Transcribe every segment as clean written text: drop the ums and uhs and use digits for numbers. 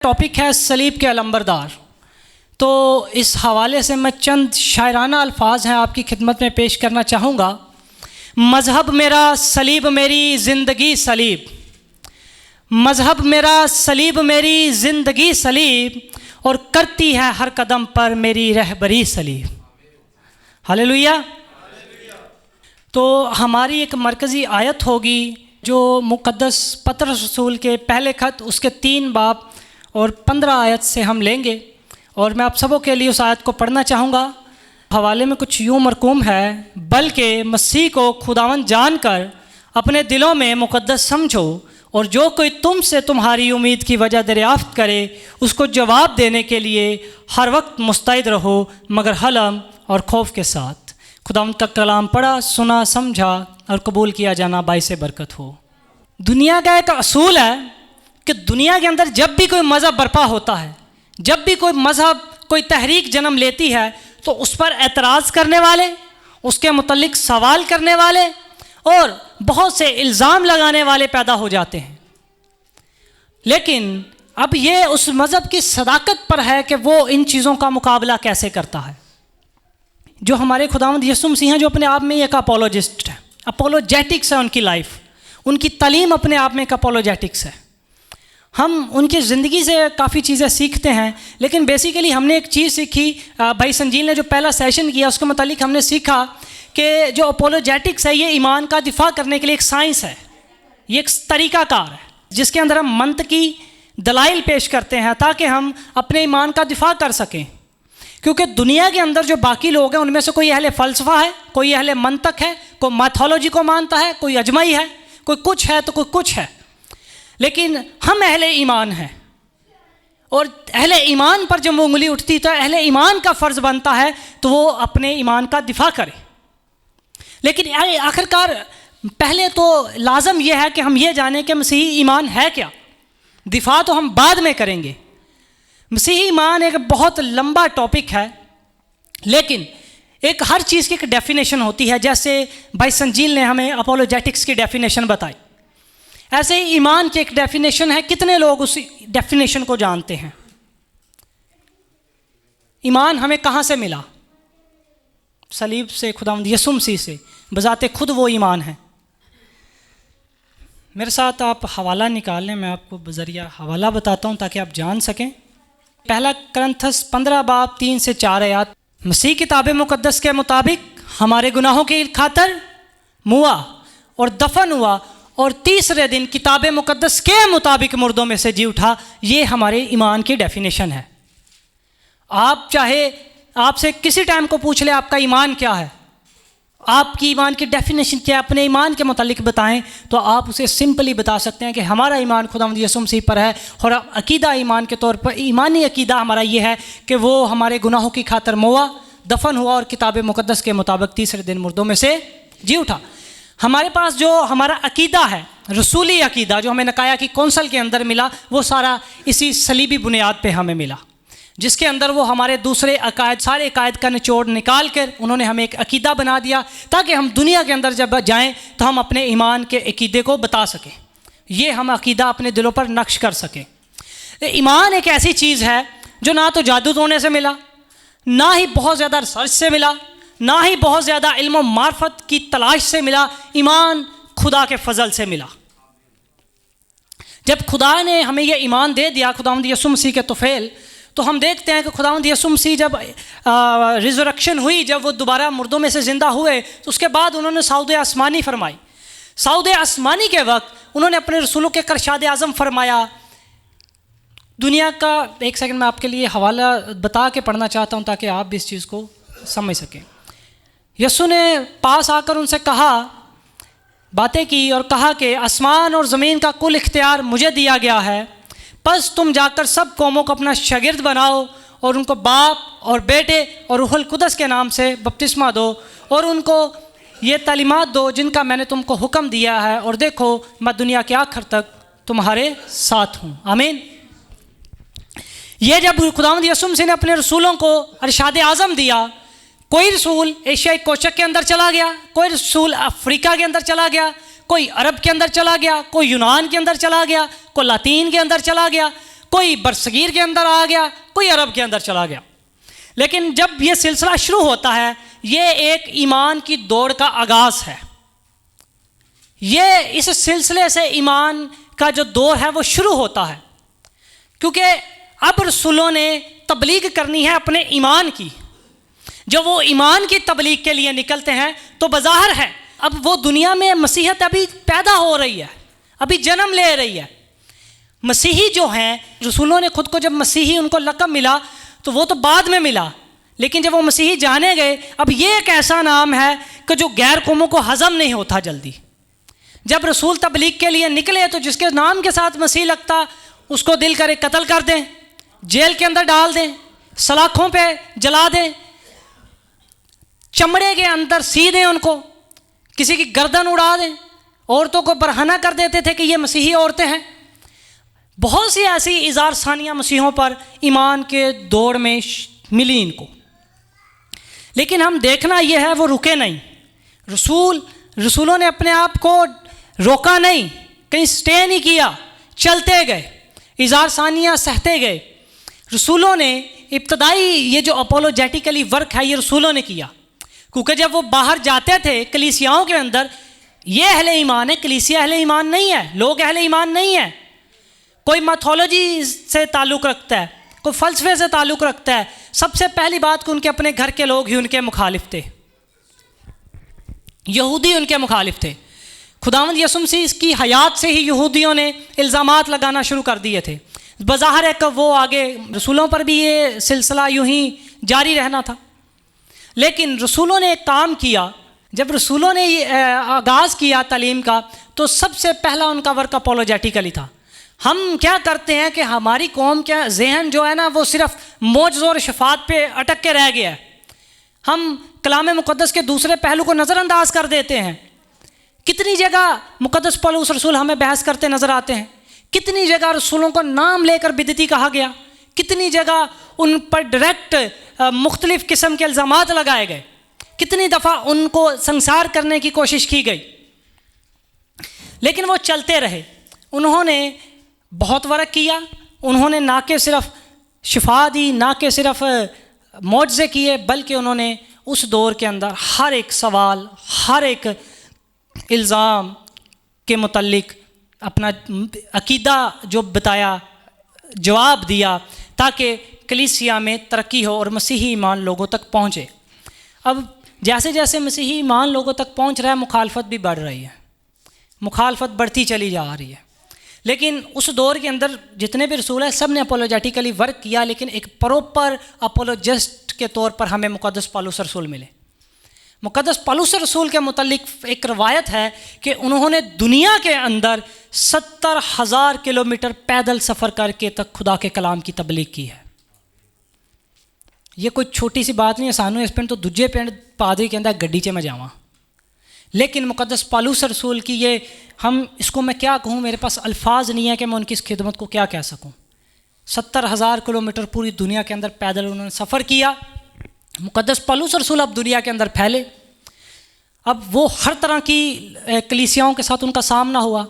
Topic है सलीब के अलंबरदार। तो इस हवाले से मैं चंद शायराना अल्फाज हैं आपकी खिदमत में पेश करना चाहूँगा। मज़हब मेरा सलीब मेरी ज़िंदगी सलीब, मज़हब मेरा सलीब मेरी ज़िंदगी सलीब, और करती है हर कदम पर मेरी रहबरी सलीब। हालेलुया। तो हमारी एक मरकज़ी आयत होगी जो मुक़द्दस पतरस रसूल के पहले ख़त उसके 3 बाब और 15 आयत से हम लेंगे, और मैं आप सबों के लिए उस आयत को पढ़ना चाहूँगा। हवाले में कुछ यूँ मरकूम है, बल्कि मसीह को खुदावंद जानकर अपने दिलों में मुक़द्दस समझो, और जो कोई तुमसे तुम्हारी उम्मीद की वजह दरियाफ़्त करे उसको जवाब देने के लिए हर वक्त मुस्तैद रहो, मगर हलम और खौफ के साथ। खुदावंद का कलाम पढ़ा, सुना, समझा और कबूल किया जाना बाइसे बरकत हो। दुनिया का एक असूल है कि दुनिया के अंदर जब भी कोई मज़हब बर्पा होता है, जब भी कोई मज़हब कोई तहरीक जन्म लेती है, तो उस पर एतराज़ करने वाले, उसके मुतल्लिक सवाल करने वाले और बहुत से इल्ज़ाम लगाने वाले पैदा हो जाते हैं। लेकिन अब ये उस मज़हब की सदाकत पर है कि वो इन चीज़ों का मुकाबला कैसे करता है। जो हमारे खुदावंद यीशु मसीह हैं, जो अपने आप में एक अपोलोजिस्ट है, अपोलोजेटिक्स है उनकी लाइफ, उनकी तालीम अपने आप में एक अपोलोजेटिक्स है। हम उनकी ज़िंदगी से काफ़ी चीज़ें सीखते हैं, लेकिन बेसिकली हमने एक चीज़ सीखी, भाई संजील ने जो पहला सेशन किया उसके मुतालिक हमने सीखा कि जो अपोलोजेटिक्स है ये ईमान का दिफा करने के लिए एक साइंस है, ये एक तरीक़ाकार है जिसके अंदर हम मंतकी दलाइल पेश करते हैं ताकि हम अपने ईमान का दिफा कर सकें। क्योंकि दुनिया के अंदर जो बाकी लोग हैं उनमें से कोई अहले फ़लसफ़ा है, कोई अहले मंतक है, कोई मैथोलॉजी को मानता है, कोई अजमई है, कोई कुछ है तो कोई कुछ है, लेकिन हम अहले ईमान हैं। और अहले ईमान पर जब उंगली उठती तो अहले ईमान का फ़र्ज़ बनता है तो वो अपने ईमान का दिफा करे। लेकिन आखिरकार पहले तो लाजम यह है कि हम ये जानें कि मसीही ईमान है क्या। दिफा तो हम बाद में करेंगे। मसीही ईमान एक बहुत लंबा टॉपिक है, लेकिन एक हर चीज़ की एक डेफिनेशन होती है। जैसे भाई संजील ने हमें अपोलोजेटिक्स की डेफिनेशन बताई, ऐसे ही ईमान की एक डेफिनेशन है। कितने लोग उस डेफिनेशन को जानते हैं? ईमान हमें कहाँ से मिला? सलीब से, खुदावंद यीशु मसीह से। बजाते खुद वो ईमान है। मेरे साथ आप हवाला निकाल लें, मैं आपको बजरिया हवाला बताता हूँ ताकि आप जान सकें। पहला करंथस 15 बाब 3 से 4 आयत। मसीह किताब मुक़द्दस के मुताबिक हमारे गुनाहों की खातर मुआ और दफन हुआ, और तीसरे दिन किताब मुक़द्दस के मुताबिक मुर्दों में से जी उठा। ये हमारे ईमान की डेफिनेशन है। आप चाहे आपसे किसी टाइम को पूछ ले आपका ईमान क्या है, आपकी ईमान की डेफिनेशन क्या है, अपने ईमान के मुतालिक बताएं, तो आप उसे सिंपली बता सकते हैं कि हमारा ईमान खुदावंद यीशु मसीह पर है। और अकीदा ईमान के तौर पर ईमानी अकीदा हमारा ये है कि वो हमारे गुनाहों की खातर मुआ, दफन हुआ और किताब मुक़द्दस के मुताबिक तीसरे दिन मुर्दों में से जी उठा। हमारे पास जो हमारा अकीदा है, रसूली अकीदा, जो हमें नकाया की कौंसल के अंदर मिला, वो सारा इसी सलीबी बुनियाद पे हमें मिला, जिसके अंदर वो हमारे दूसरे अकायद, सारे अकायद का निचोड़ निकाल कर उन्होंने हमें एक अकीदा बना दिया ताकि हम दुनिया के अंदर जब जाएं तो हम अपने ईमान के अकीदे को बता सकें, ये हम अकीदा अपने दिलों पर नक्श कर सकें। ईमान एक ऐसी चीज़ है जो ना तो जादू टोने से मिला, ना ही बहुत ज़्यादा रिसर्च से मिला, ना ही बहुत ज़्यादा इल्म मार्फत की तलाश से मिला। ईमान खुदा के फजल से मिला। जब खुदा ने हमें यह ईमान दे दिया, खुदावंद यीशु मसीह के तुफैल, तो हम देखते हैं कि खुदावंद यीशु मसीह जब रिज़रेक्शन हुई, जब वो दोबारा मुर्दों में से ज़िंदा हुए, तो उसके बाद उन्होंने सऊद आसमानी फरमाई। सऊद आसमानी के वक्त उन्होंने अपने रसूलों के करशाद आज़म फरमाया। दुनिया का एक सेकंड मैं आपके लिए हवाला बता के पढ़ना चाहता हूँ ताकि आप भी इस चीज़ को समझ सकें। यीशु ने पास आकर उनसे कहा, बातें की और कहा कि आसमान और ज़मीन का कुल इख्तियार मुझे दिया गया है, बस तुम जाकर सब कौमों को अपना शागिर्द बनाओ और उनको बाप और बेटे और रूहुल कुदस के नाम से बपतिस्मा दो, और उनको ये तालीमात दो जिनका मैंने तुमको हुक्म दिया है, और देखो मैं दुनिया के आखिर तक तुम्हारे साथ हूँ। आमीन। ये जब खुदावंद यीशु मसीह ने अपने रसूलों को अरशाद आज़म दिया, कोई रसूल एशियाई कोशक के अंदर चला गया, कोई रसूल अफ्रीका के अंदर चला गया, कोई अरब के अंदर चला गया, कोई यूनान के अंदर चला गया, कोई लातीन के अंदर चला गया, कोई बरसगीर के अंदर आ गया, कोई अरब के अंदर चला गया। लेकिन जब ये सिलसिला शुरू होता है, ये एक ईमान की दौड़ का आगाज़ है। ये इस सिलसिले से ईमान का जो दौर है वो शुरू होता है, क्योंकि अब रसूलों ने तबलीग करनी है अपने ईमान की। जब वो ईमान की तबलीग के लिए निकलते हैं तो बज़ाहिर है अब वो दुनिया में मसीहत अभी पैदा हो रही है, अभी जन्म ले रही है। मसीही जो हैं, रसूलों ने खुद को जब मसीही उनको लक़ब मिला तो वो तो बाद में मिला, लेकिन जब वो मसीही जाने गए, अब ये एक ऐसा नाम है कि जो गैर कौमों को हज़म नहीं होता जल्दी। जब रसूल तबलीग के लिए निकले तो जिसके नाम के साथ मसीह लगता उसको दिल करे कत्ल कर दें, जेल के अंदर डाल दें, सलाखों पे जला दें, चमड़े के अंदर सी दें उनको, किसी की गर्दन उड़ा दें। औरतों को बरहना कर देते थे कि ये मसीही औरतें हैं। बहुत सी ऐसी इज़ार सानियाँ मसीहों पर ईमान के दौर में मिली इनको। लेकिन हम देखना यह है वो रुके नहीं। रसूलों ने अपने आप को रोका नहीं, कहीं स्टे नहीं किया, चलते गए, इज़ार सानियाँ सहते गए। रसूलों ने इब्तदाई ये जो अपोलोजेटिकली वर्क है ये रसूलों ने किया, क्योंकि जब वो बाहर जाते थे कलीसियाओं के अंदर, ये अहले ईमान है, कलीसिया अहले ईमान नहीं है, लोग अहले ईमान नहीं है। कोई मैथोलॉजी से ताल्लुक़ रखता है, कोई फ़लसफ़े से ताल्लुक़ रखता है, सबसे पहली बात कि उनके अपने घर के लोग ही उनके मुखालिफ थे, यहूदी उनके मुखालिफ थे। खुदावंद यीशु मसीह की हयात से ही यहूदियों ने इल्ज़ामात लगाना शुरू कर दिए थे। बज़ाहिर है कि वो आगे रसूलों पर भी ये सिलसिला यूं ही जारी रहना था। लेकिन रसूलों ने एक काम किया, जब रसूलों ने आगाज़ किया तालीम का, तो सबसे पहला उनका वर्क अपोलोजेटिकली था। हम क्या करते हैं कि हमारी कौम का जहन जो है ना वो सिर्फ मौजज़ और शफात पे अटक के रह गया है। हम कलाम मुक़द्दस के दूसरे पहलू को नज़रअंदाज कर देते हैं। कितनी जगह मुक़द्दस पौलुस रसूल हमें बहस करते नज़र आते हैं, कितनी जगह रसूलों को नाम लेकर बिदती कहा गया, कितनी जगह उन पर डायरेक्ट मुख्तलिफ़ किस्म के इल्ज़ामात लगाए गए, कितनी दफ़ा उनको संसार करने की कोशिश की गई। लेकिन वो चलते रहे। उन्होंने बहुत वर्क किया। उन्होंने ना कि सिर्फ शिफा दी, ना कि सिर्फ मौजज़े किए, बल्कि उन्होंने उस दौर के अंदर हर एक सवाल, हर एक इल्ज़ाम के मुतल्लिक अपना अकीदा जो बताया, जवाब दिया, ताकि कलीसिया में तरक्की हो और मसीही ईमान लोगों तक पहुँचे। अब जैसे जैसे मसीही ईमान लोगों तक पहुँच रहा है, मुखालफत भी बढ़ रही है, मुखालफत बढ़ती चली जा रही है। लेकिन उस दौर के अंदर जितने भी रसूल हैं सब ने अपोलोजेटिकली वर्क किया, लेकिन एक प्रॉपर अपोलोजिस्ट के तौर पर हमें मुक़द्दस पौलुस रसूल मिले। मुक़द्दस पौलुस रसूल के मुतल्लिक एक रवायत है कि उन्होंने दुनिया के अंदर 70,000 किलोमीटर पैदल सफ़र करके तक खुदा के कलाम की तबलीग की है। ये कोई छोटी सी बात नहीं है। सानू इस पिंड तो दूजे पिंड पादरी कहता गड्डी च मैं जावां, लेकिन मुक़द्दस पौलुस रसूल की ये, हम इसको मैं क्या कहूँ, मेरे पास अल्फाज नहीं है कि मैं उनकी इस खिदमत को क्या कह सकूँ। 70,000 किलोमीटर पूरी दुनिया के अंदर पैदल उन्होंने सफ़र किया। मुक़द्दस पौलुस रसूल अब दुनिया के अंदर फैले। अब वो हर तरह की कलीसियाओं के साथ उनका सामना हुआ,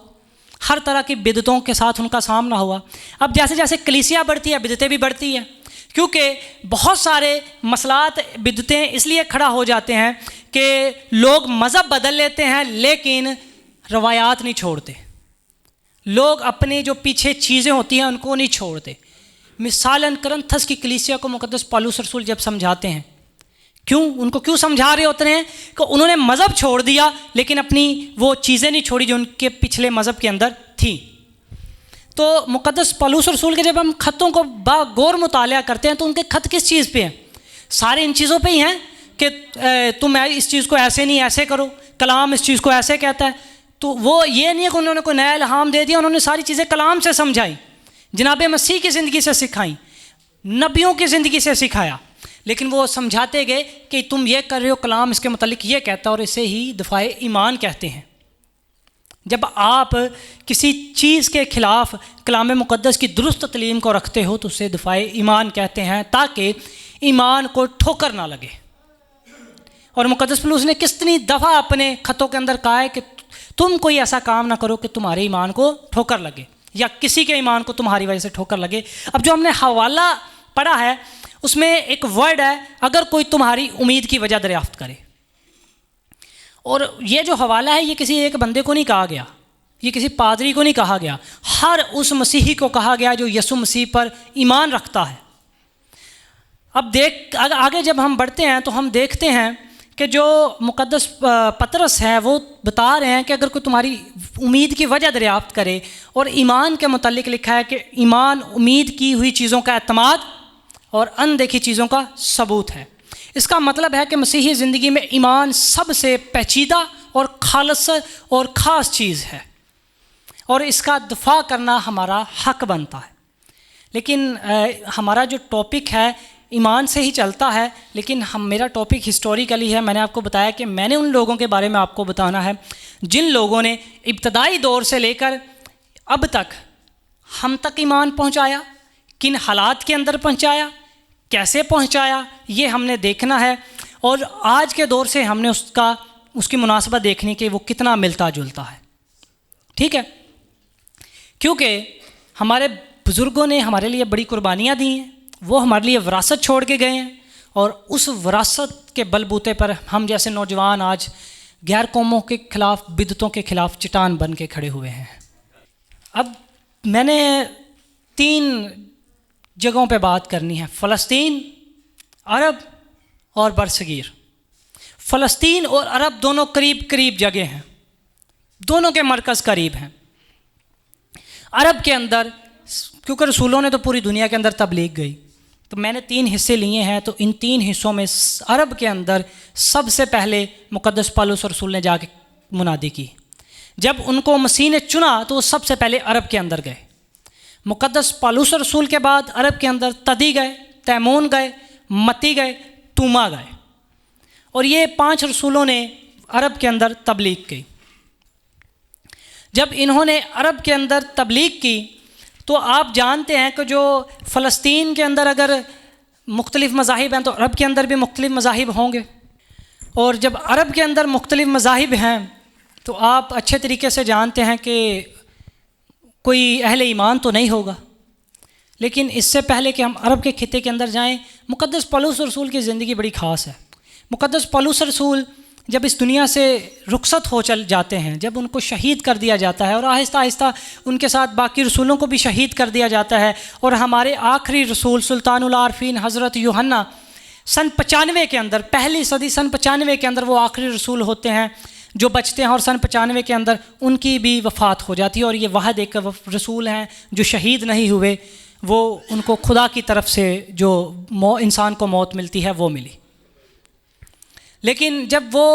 हर तरह की बिदतों के साथ उनका सामना हुआ। अब जैसे जैसे कलीसिया बढ़ती है, बिदतें भी बढ़ती हैं, क्योंकि बहुत सारे मसलात बिदतें इसलिए खड़ा हो जाते हैं कि लोग मज़हब बदल लेते हैं लेकिन रवायात नहीं छोड़ते। लोग अपने जो पीछे चीज़ें होती हैं उनको नहीं छोड़ते। मिसालन करंथस की कलीसिया को मुक़द्दस पौलुस रसूल जब समझाते हैं, उनको क्यों समझा रहे होते हैं कि उन्होंने मज़हब छोड़ दिया लेकिन अपनी वो चीज़ें नहीं छोड़ी जो उनके पिछले मज़हब के अंदर थी। तो मुक़द्दस पौलुस रसूल के जब हम ख़तों को गौर मुतालिया करते हैं तो उनके ख़त किस चीज़ पे हैं? सारे इन चीज़ों पे ही हैं कि तुम इस चीज़ को ऐसे नहीं ऐसे करो, कलाम इस चीज़ को ऐसे कहता है। तो वो ये नहीं है कि उन्होंने कोई नया इल्हाम दे दिया, उन्होंने सारी चीज़ें कलाम से समझाई, जनाब मसीह की ज़िंदगी से सिखाई, नबियों की ज़िंदगी से सिखाया। लेकिन वो समझाते गए कि तुम ये कर रहे हो, कलाम इसके मुतालिक ये कहता है और इसे ही दफ़ाए ईमान कहते हैं। जब आप किसी चीज़ के ख़िलाफ़ कलाम मुक़द्दस की दुरुस्त तलीम को रखते हो तो उसे दफ़ाए ईमान कहते हैं, ताकि ईमान को ठोकर ना लगे। और मुक़द्दस पौलुस ने कितनी दफ़ा अपने ख़तों के अंदर कहा है कि तुम कोई ऐसा काम ना करो कि तुम्हारे ईमान को ठोकर लगे। या किसी के ईमान को तुम्हारी वजह से ठोकर लगे। अब जो हमने हवाला पढ़ा है उसमें एक वर्ड है, अगर कोई तुम्हारी उम्मीद की वजह दरियाफ्त करे। और ये जो हवाला है ये किसी एक बंदे को नहीं कहा गया, ये किसी पादरी को नहीं कहा गया, हर उस मसीही को कहा गया जो यसु मसीह पर ईमान रखता है। अब आगे जब हम बढ़ते हैं तो हम देखते हैं कि जो मुकद्दस पतरस है वो बता रहे हैं कि अगर कोई तुम्हारी उम्मीद की वजह दरियाफ्त करे, और ईमान के मुतालिक लिखा है कि ईमान उम्मीद की हुई चीज़ों का एतमाद और अनदेखी चीज़ों का सबूत है। इसका मतलब है कि मसीही ज़िंदगी में ईमान सबसे पेचीदा और खालस और ख़ास चीज़ है, और इसका दफा करना हमारा हक बनता है। लेकिन हमारा जो टॉपिक है ईमान से ही चलता है, लेकिन मेरा टॉपिक हिस्टोरिकली है। मैंने आपको बताया कि मैंने उन लोगों के बारे में आपको बताना है जिन लोगों ने इब्तदाई दौर से लेकर अब तक हम तक ईमान पहुंचाया, किन हालात के अंदर पहुंचाया, कैसे पहुंचाया, ये हमने देखना है। और आज के दौर से हमने उसकी मुनासबत देखनी कि वो कितना मिलता जुलता है। ठीक है, क्योंकि हमारे बुज़ुर्गों ने हमारे लिए बड़ी कुर्बानियाँ दी हैं, वो हमारे लिए विरासत छोड़ के गए हैं, और उस विरासत के बलबूते पर हम जैसे नौजवान आज गैर कौमों के ख़िलाफ़, बिदतों के ख़िलाफ़ चट्टान बन के खड़े हुए हैं। अब मैंने 3 जगहों पे बात करनी है, फ़लस्तीन, अरब और बरसगीर। फ़लस्तीन और अरब दोनों करीब करीब जगह हैं, दोनों के मरकज़ करीब हैं। अरब के अंदर, क्योंकि रसूलों ने तो पूरी दुनिया के अंदर तबलीग गई, तो मैंने 3 हिस्से लिए हैं। तो इन 3 हिस्सों में अरब के अंदर सबसे पहले मुकद्दस पौलुस और रसूल ने जाके मुनादी की। जब उनको मसीह ने चुना तो वो सबसे पहले अरब के अंदर गए। मुकद्दस पौलुस और रसूल के बाद अरब के अंदर तदी गए, तैमून गए, मती गए, तूमा गए, और ये 5 रसूलों ने अरब के अंदर तबलीग की। जब इन्होंने अरब के अंदर तबलीग की तो आप जानते हैं कि जो फ़लस्तीन के अंदर अगर मुख्तलिफ़ मज़ाहिब हैं तो अरब के अंदर भी मुख्तलिफ़ मज़ाहिब होंगे, और जब अरब के अंदर मुख्तलिफ़ मज़ाहिब हैं तो आप अच्छे तरीके से जानते हैं कि कोई अहले ईमान तो नहीं होगा। लेकिन इससे पहले कि हम अरब के खिते के अंदर जाएं, मुकद्दस पौलुस रसूल की ज़िंदगी बड़ी ख़ास है। मुकद्दस पौलुस रसूल जब इस दुनिया से रुखसत हो चल जाते हैं, जब उनको शहीद कर दिया जाता है, और आहिस्ता आहिस्ता उनके साथ बाकी रसूलों को भी शहीद कर दिया जाता है, और हमारे आखिरी रसूल सुल्तानुल आरफीन हज़रत यूहन्ना सन 95 के अंदर, पहली सदी सन 95 के अंदर वो आखिरी रसूल होते हैं जो बचते हैं, और सन 95 के अंदर उनकी भी वफ़ात हो जाती है। और ये वाहिद एक रसूल हैं जो शहीद नहीं हुए, वो उनको खुदा की तरफ से जो इंसान को मौत मिलती है वो मिली। लेकिन जब वो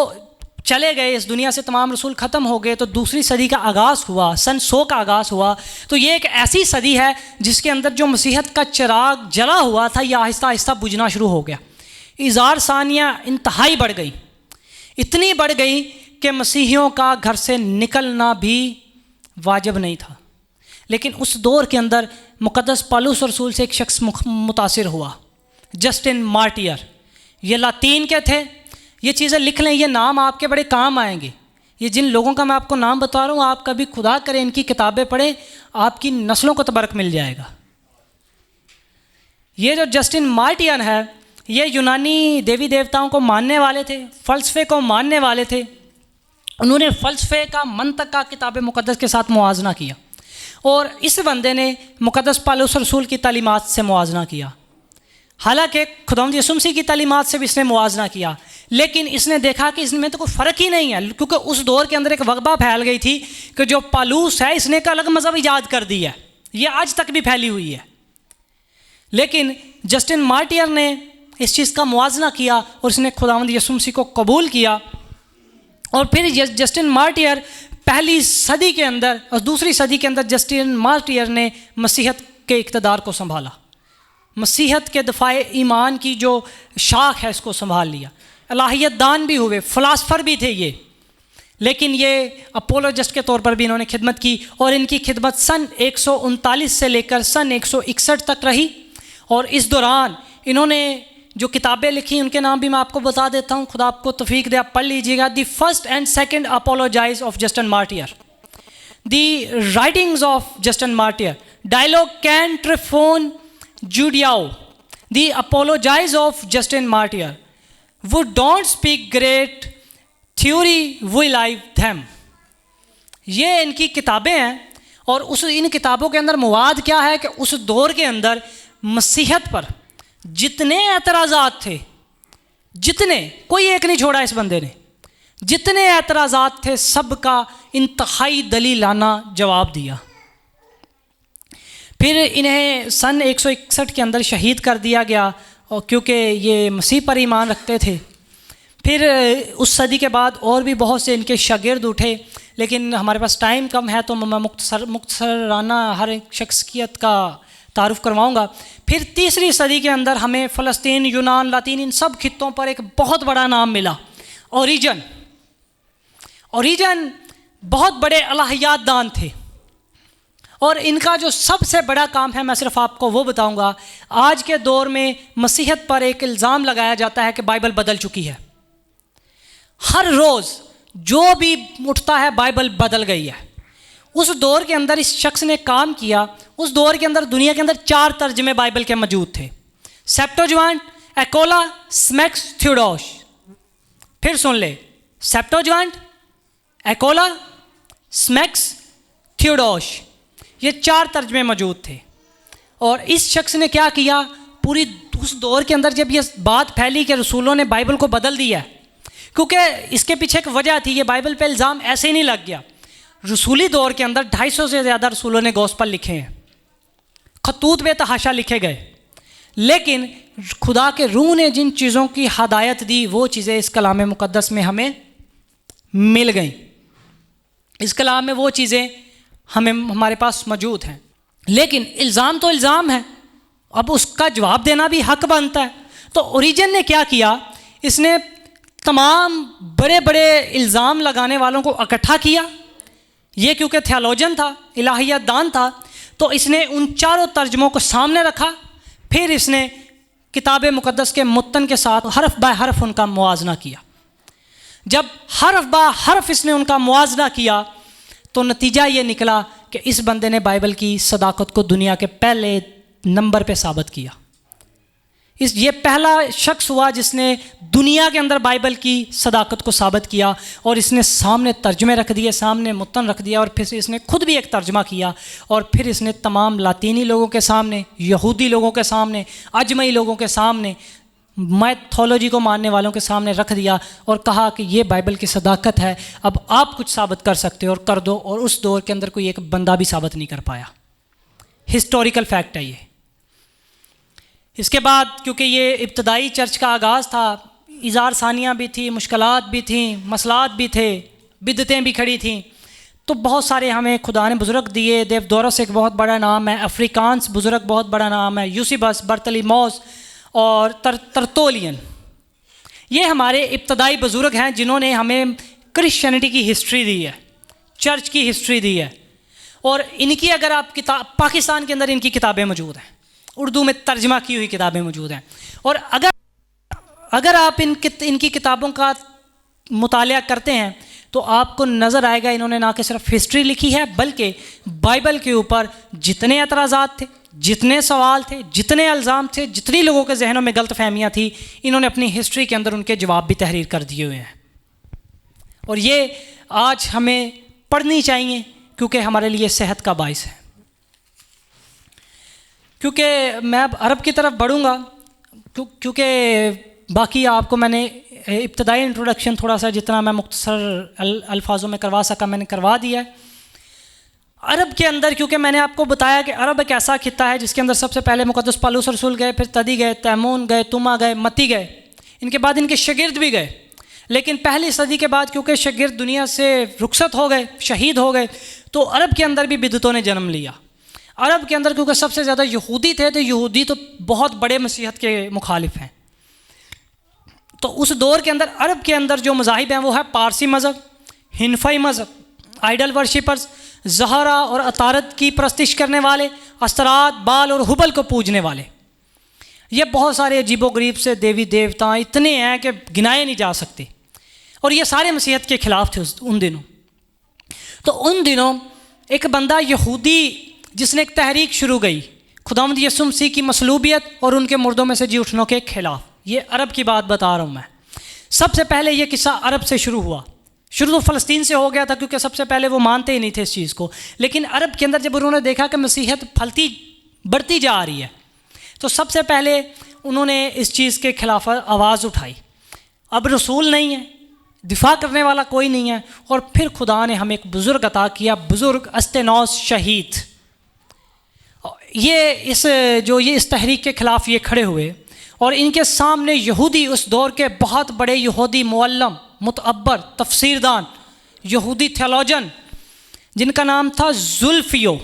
चले गए इस दुनिया से, तमाम रसूल ख़त्म हो गए, तो दूसरी सदी का आगाज़ हुआ, सन 100 का आगाज़ हुआ। तो ये एक ऐसी सदी है जिसके अंदर जो मसीहत का चिराग जला हुआ था यह आहिस्ता आहिस्ता बुझना शुरू हो गया। इज़ार सानियाँ इंतहाई बढ़ गई, इतनी बढ़ गई कि मसीहियों का घर से निकलना भी वाजिब नहीं था। लेकिन उस दौर के अंदर मुकद्दस पौलुस रसूल से एक शख्स मुतासिर हुआ, जस्टिन मार्टियर। ये लातीन के थे, ये चीज़ें लिख लें, ये नाम आपके बड़े काम आएंगे। ये जिन लोगों का मैं आपको नाम बता रहा हूँ, आप कभी खुदा करें इनकी किताबें पढ़ें, आपकी नस्लों को तबरक मिल जाएगा। ये जो जस्टिन मार्टियन है, ये यूनानी देवी देवताओं को मानने वाले थे, फ़लसफ़े को मानने वाले थे। उन्होंने फ़लसफ़े का, मंतक का किताब मुक़द्दस के साथ मुआजना किया, और इस बंदे ने मुकद्दस पौलुस रसूल की तालीमात से मुआजना किया। हालांकि खुदावंद यीशु मसीह की तालीमात से भी इसने मुआजना किया, लेकिन इसने देखा कि इसमें तो कोई फ़र्क ही नहीं है, क्योंकि उस दौर के अंदर एक वगबा फैल गई थी कि जो पौलुस है इसने एक अलग मज़हब ईजाद कर दिया है, ये आज तक भी फैली हुई है। लेकिन जस्टिन मार्टियर ने इस चीज़ का मुआजना किया और इसने खुदावंद यीशु मसीह को कबूल किया। और फिर जस्टिन मार्टियर पहली सदी के अंदर और दूसरी सदी के अंदर जस्टिन मार्टियर ने मसीहत के इक़्तिदार को संभाला, मसीहत के दफ़ाए ईमान की जो शाख है इसको संभाल लिया। इलाहियत दान भी हुए, फ़िलासफ़र भी थे ये, लेकिन ये अपोलोजिस्ट के तौर पर भी इन्होंने खिदमत की, और इनकी खिदमत सन 139 से लेकर सन 161 तक रही। और इस दौरान इन्होंने जो किताबें लिखी उनके नाम भी मैं आपको बता देता हूँ, खुदा आपको तौफीक दे, आप पढ़ लीजिएगा। The first and second apologies of Justin Martyr. The writings of Justin Martyr, dialogue Cantrefon Judiao, the apologies of Justin Martyr, who don't speak great theory, we live them. ये इनकी किताबें हैं और उस इन किताबों के अंदर मवाद क्या है कि उस दौर के अंदर मसीहत पर जितने एतराज़ात थे, जितने, कोई एक नहीं छोड़ा इस बंदे ने, जितने एतराज़ात थे सब का इंतहाई दलीलाना जवाब दिया। फिर इन्हें सन 161 के अंदर शहीद कर दिया गया और क्योंकि ये मसीह पर ईमान रखते थे। फिर उस सदी के बाद और भी बहुत से इनके शागिर्द उठे, लेकिन हमारे पास टाइम कम है तो मैं मुख्तसराना हर एक शख्सियत का तारुफ करवाऊँगा। फिर तीसरी सदी के अंदर हमें फ़लस्तीन, यूनान, लातीन, इन सब खित्तों पर एक बहुत बड़ा नाम मिला, ओरिजन। ओरिजन बहुत बड़े अलहियात दान थे और इनका जो सबसे बड़ा काम है, मैं सिर्फ आपको वो बताऊंगा। आज के दौर में मसीहत पर एक इल्ज़ाम लगाया जाता है कि बाइबल बदल चुकी है। हर रोज़ जो भी उठता है बाइबल बदल गई है। उस दौर के अंदर इस शख्स ने काम किया, उस दौर के अंदर दुनिया के अंदर 4 तर्जमे बाइबल के मौजूद थे, सेप्टोजिवांट, एकोला, स्मैक्स, थियोडोश। फिर सुन ले, सेप्टोजिवांट, एकोला, स्मैक्स, थियोडोश, ये 4 तर्जमे मौजूद थे। और इस शख्स ने क्या किया, पूरी उस दौर के अंदर जब ये बात फैली कि रसूलों ने बाइबल को बदल दिया है, क्योंकि इसके पीछे एक वजह थी, ये बाइबल पे इल्ज़ाम ऐसे ही नहीं लग गया। रसूली दौर के अंदर 250 से ज़्यादा रसूलों ने गॉस्पल लिखे हैं, खतूत बेतहाशा लिखे गए, लेकिन खुदा के रूह ने जिन चीज़ों की हदायत दी वो चीज़ें इस कलाम मुक़द्दस में हमें मिल गई। इस कलाम में वो चीज़ें हमें हमारे पास मौजूद हैं, लेकिन इल्ज़ाम तो इल्ज़ाम है, अब उसका जवाब देना भी हक बनता है। तो ओरिजन ने क्या किया, इसने तमाम बड़े बड़े इल्ज़ाम लगाने वालों को इकट्ठा किया। ये क्योंकि थियोलॉजन था, इलाहियत दान था, तो इसने उन 4 तर्जमों को सामने रखा। फिर इसने किताब मुक़द्दस के मुत्तन के साथ हरफ बाय हरफ उनका मुआजना किया। जब हरफ बाय हरफ इसने उनका मुआजना किया तो नतीजा ये निकला कि इस बंदे ने बाइबल की सदाकत को दुनिया के पहले नंबर पे साबित किया। ये पहला शख्स हुआ जिसने दुनिया के अंदर बाइबल की सदाकत को साबित किया, और इसने सामने तर्जमे रख दिए, सामने मुत्तन रख दिया, और फिर इसने खुद भी एक तर्जमा किया, और फिर इसने तमाम लातीनी लोगों के सामने, यहूदी लोगों के सामने, अजमई लोगों के सामने, मैथोलॉजी को मानने वालों के सामने रख दिया और कहा कि ये बाइबल की सदाकत है, अब आप कुछ साबित कर सकते हो और कर दो। और उस दौर के अंदर कोई एक बंदा भी साबित नहीं कर पाया। हिस्टोरिकल फैक्ट है ये। इसके बाद क्योंकि ये इब्तदाई चर्च का आगाज़ था, इज़ार सानियाँ भी थी, मुश्किलात भी थी, मसलात भी थे, बिदतें भी खड़ी थीं, तो बहुत सारे हमें खुदा ने बुज़ुर्ग दिए। देवदोरस एक बहुत बड़ा नाम है, अफ्रीकांस बुज़ुर्ग बहुत बड़ा नाम है, यूसिबस, बर्तलीमोस और तरतोलियन, ये हमारे इब्तदाई बुज़ुर्ग हैं जिन्होंने हमें क्रिश्चियनिटी की हिस्ट्री दी है, चर्च की हिस्ट्री दी है। और इनकी अगर आप किताब, पाकिस्तान के अंदर इनकी किताबें मौजूद हैं, उर्दू में तर्जमा की हुई किताबें मौजूद हैं। और अगर आप इनकी किताबों का मुतालिया करते हैं तो आपको नज़र आएगा इन्होंने ना कि सिर्फ हिस्ट्री लिखी है, बल्कि बाइबल के ऊपर जितने एतराज़ात थे, जितने सवाल थे, जितने इल्ज़ाम थे, जितनी लोगों के जहनों में गलत फहमियाँ थी, इन्होंने अपनी हिस्ट्री के अंदर उनके जवाब भी तहरीर कर दिए हुए हैं। और ये आज हमें पढ़नी चाहिए क्योंकि हमारे लिए सेहत का बाइस है। क्योंकि मैं अब अरब की तरफ बढ़ूँगा, क्योंकि बाकी आपको मैंने इब्तदाई इंट्रोडक्शन थोड़ा सा जितना मैं मुख्तसर अल्फाजों में करवा सका मैंने करवा दिया है। अरब के अंदर क्योंकि मैंने आपको बताया कि अरब एक ऐसा खित्ता है जिसके अंदर सबसे पहले मुक़द्दस पालूस रसूल गए, फिर तदी गए, तैमून गए, तुमा गए, मती गए, इनके बाद इनके शागिर्द भी गए। लेकिन पहली सदी के बाद क्योंकि शागिर्द दुनिया से रुखसत हो गए, शहीद हो गए, तो अरब के अंदर भी बिदतों ने जन्म लिया। अरब के अंदर क्योंकि सबसे ज़्यादा यहूदी थे, तो यहूदी तो बहुत बड़े मसीहत के मुखालिफ हैं। तो उस दौर के अंदर अरब के अंदर जो मज़ाहिब हैं वो है पारसी मज़हब, हिनफई मज़हब, आइडल वर्शिपर्स, ज़हरा और अतारत की परस्तिश करने वाले, अस्तारात, बाल और हुबल को पूजने वाले। ये बहुत सारे अजीबोगरीब से देवी देवता इतने हैं कि गिनाए नहीं जा सकते, और ये सारे मसीहत के ख़िलाफ़ थे उन दिनों। तो उन दिनों एक बंदा यहूदी जिसने एक तहरीक शुरू गई खुदावंद यीशु मसीह की मसलूबियत और उनके मुर्दों में से जी उठनों के खिलाफ। ये अरब की बात बता रहा हूँ मैं। सबसे पहले ये किस्सा अरब से शुरू हुआ। शुरू तो फ़लस्तीन से हो गया था क्योंकि सबसे पहले वो मानते ही नहीं थे इस चीज़ को, लेकिन अरब के अंदर जब उन्होंने देखा कि मसीहत फलती बढ़ती जा रही है तो सबसे पहले उन्होंने इस चीज़ के खिलाफ आवाज़ उठाई। अब रसूल नहीं है, दिफा करने वाला कोई नहीं है, और फिर खुदा ने हमें एक बुज़ुर्ग अता किया, बुज़ुर्ग अस्तेनौस शहीद। ये इस तहरीक के ख़िलाफ़ ये खड़े हुए और इनके सामने यहूदी, उस दौर के बहुत बड़े यहूदी मुअल्लम, मुतअब्बर, तफसीरदान, यहूदी थियोलॉजन, जिनका नाम था जुल्फियो,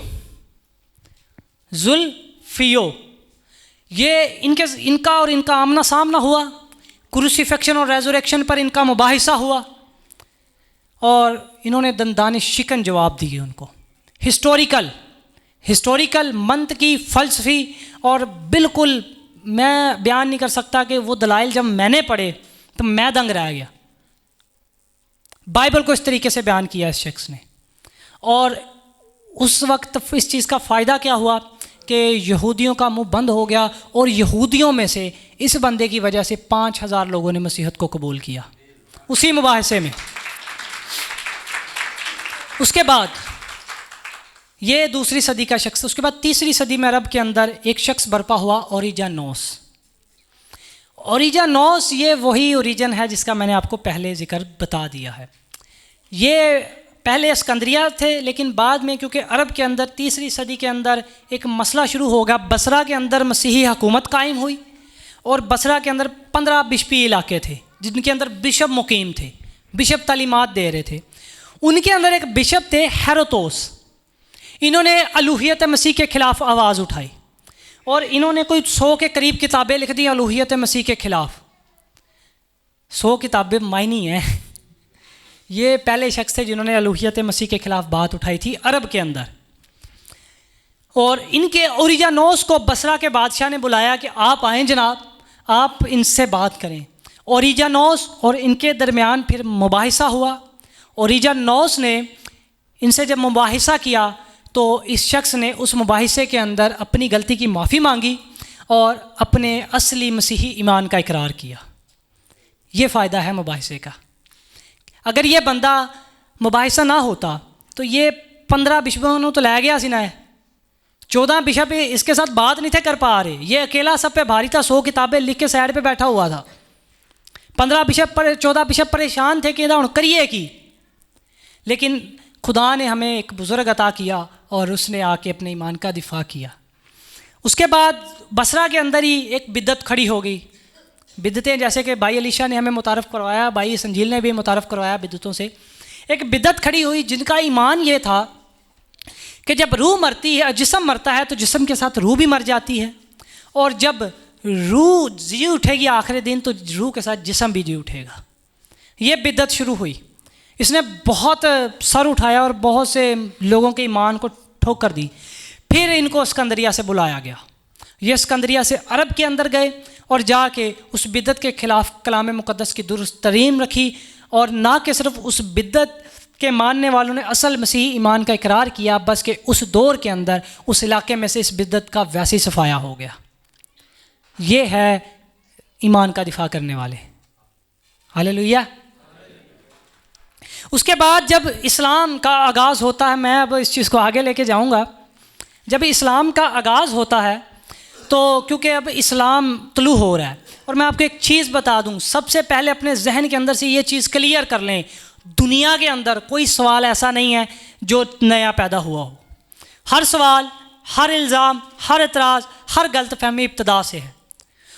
ये इनका और इनका आमना सामना हुआ। क्रूसीफिक्शन और रेजरेक्शन पर इनका मुबाहिसा हुआ और इन्होंने दंदाने शिकन जवाब दिए उनको। हिस्टोरिकल मंतकी, फ़लसफ़ी, और बिल्कुल मैं बयान नहीं कर सकता कि वो दलाइल जब मैंने पढ़े तो मैं दंग रह गया। बाइबल को इस तरीके से बयान किया इस शख्स ने। और उस वक्त इस चीज़ का फ़ायदा क्या हुआ कि यहूदियों का मुंह बंद हो गया और यहूदियों में से इस बंदे की वजह से 5000 लोगों ने मसीहत को कबूल किया उसी मुबाहिसे में। उसके बाद ये दूसरी सदी का शख्स। उसके बाद तीसरी सदी में अरब के अंदर एक शख्स बर्पा हुआ, ओरिजानोस। ये वही ओरिजिन है जिसका मैंने आपको पहले जिक्र बता दिया है। ये पहले अस्कंद्रिया थे, लेकिन बाद में क्योंकि अरब के अंदर तीसरी सदी के अंदर एक मसला शुरू हो गया, बसरा के अंदर मसीही हुकूमत कायम हुई और बसरा के अंदर 15 बिशपी इलाके थे जिनके अंदर बिशप मुकीम थे, बिशप तालीमात दे रहे थे। उनके अंदर एक बिशप थे हेरोतोस। इन्होंने अलूहियत मसीह के ख़िलाफ़ आवाज़ उठाई और इन्होंने कोई 100 के करीब किताबें लिख दी अलूहियत मसीह के ख़िलाफ़। 100 किताबें मायनी हैं। ये पहले शख्स थे जिन्होंने अलूहियत मसीह के ख़िलाफ़ बात उठाई थी अरब के अंदर। और इनके ओरिजानोस को बसरा के बादशाह ने बुलाया कि आप आएँ जनाब, आप इनसे बात करें। ओरिजानोस और इनके दरमियान फिर मुबाहिसा हुआ। ओरिजानोस ने इनसे जब मुबाहिसा किया तो इस शख्स ने उस मुबाहिसे के अंदर अपनी गलती की माफ़ी मांगी और अपने असली मसीही ईमान का इकरार किया। ये फ़ायदा है मुबाहिसे का। अगर ये बंदा मुबाहिसा ना होता तो ये 15 बिशपों तो लै गया सी ना है। 14 बिशप इसके साथ बात नहीं थे कर पा रहे। ये अकेला सब पे भारी था, 100 किताबें लिख के साइड पे बैठा हुआ था। 14 बिशप परेशान थे कि हुण करिए की। लेकिन खुदा ने हमें एक बुज़ुर्ग अता किया और उसने आके अपने ईमान का दिफा किया। उसके बाद बसरा के अंदर ही एक बिद्दत खड़ी हो गई। बिद्दतें जैसे कि भाई अलीशा ने हमें मुतारफ़ करवाया, भाई संजील ने भी मुतारफ़ करवाया बिद्दतों से। एक बिद्दत खड़ी हुई जिनका ईमान ये था कि जब रूह मरती है, जिस्म मरता है तो जिस्म के साथ रूह भी मर जाती है, और जब रूह जी उठेगी आखिरी दिन तो रूह के साथ जिस्म भी जी उठेगा। ये बिद्दत शुरू हुई। इसने बहुत सर उठाया और बहुत से लोगों के ईमान को ठोकर दी। फिर इनको सिकंदरिया से बुलाया गया। ये सिकंदरिया से अरब के अंदर गए और जाके उस बिद्दत के ख़िलाफ़ कलाम मुक़द्दस की दुरुस्त तरीम रखी, और ना कि सिर्फ उस बिद्दत के मानने वालों ने असल मसीही ईमान का इकरार किया, बस कि उस दौर के अंदर उस इलाके में से इस बिद्दत का वैसे ही सफाया हो गया। ये है ईमान का दिफा करने वाले। हालेलुया। उसके बाद जब इस्लाम का आगाज़ होता है, मैं अब इस चीज़ को आगे लेके जाऊंगा। जब इस्लाम का आगाज़ होता है तो क्योंकि अब इस्लाम तुलू हो रहा है, और मैं आपको एक चीज़ बता दूं, सबसे पहले अपने जहन के अंदर से ये चीज़ क्लियर कर लें, दुनिया के अंदर कोई सवाल ऐसा नहीं है जो नया पैदा हुआ हो। हर सवाल, हर इल्ज़ाम, हर एतराज़, हर गलत फहमी इब्तदा से है।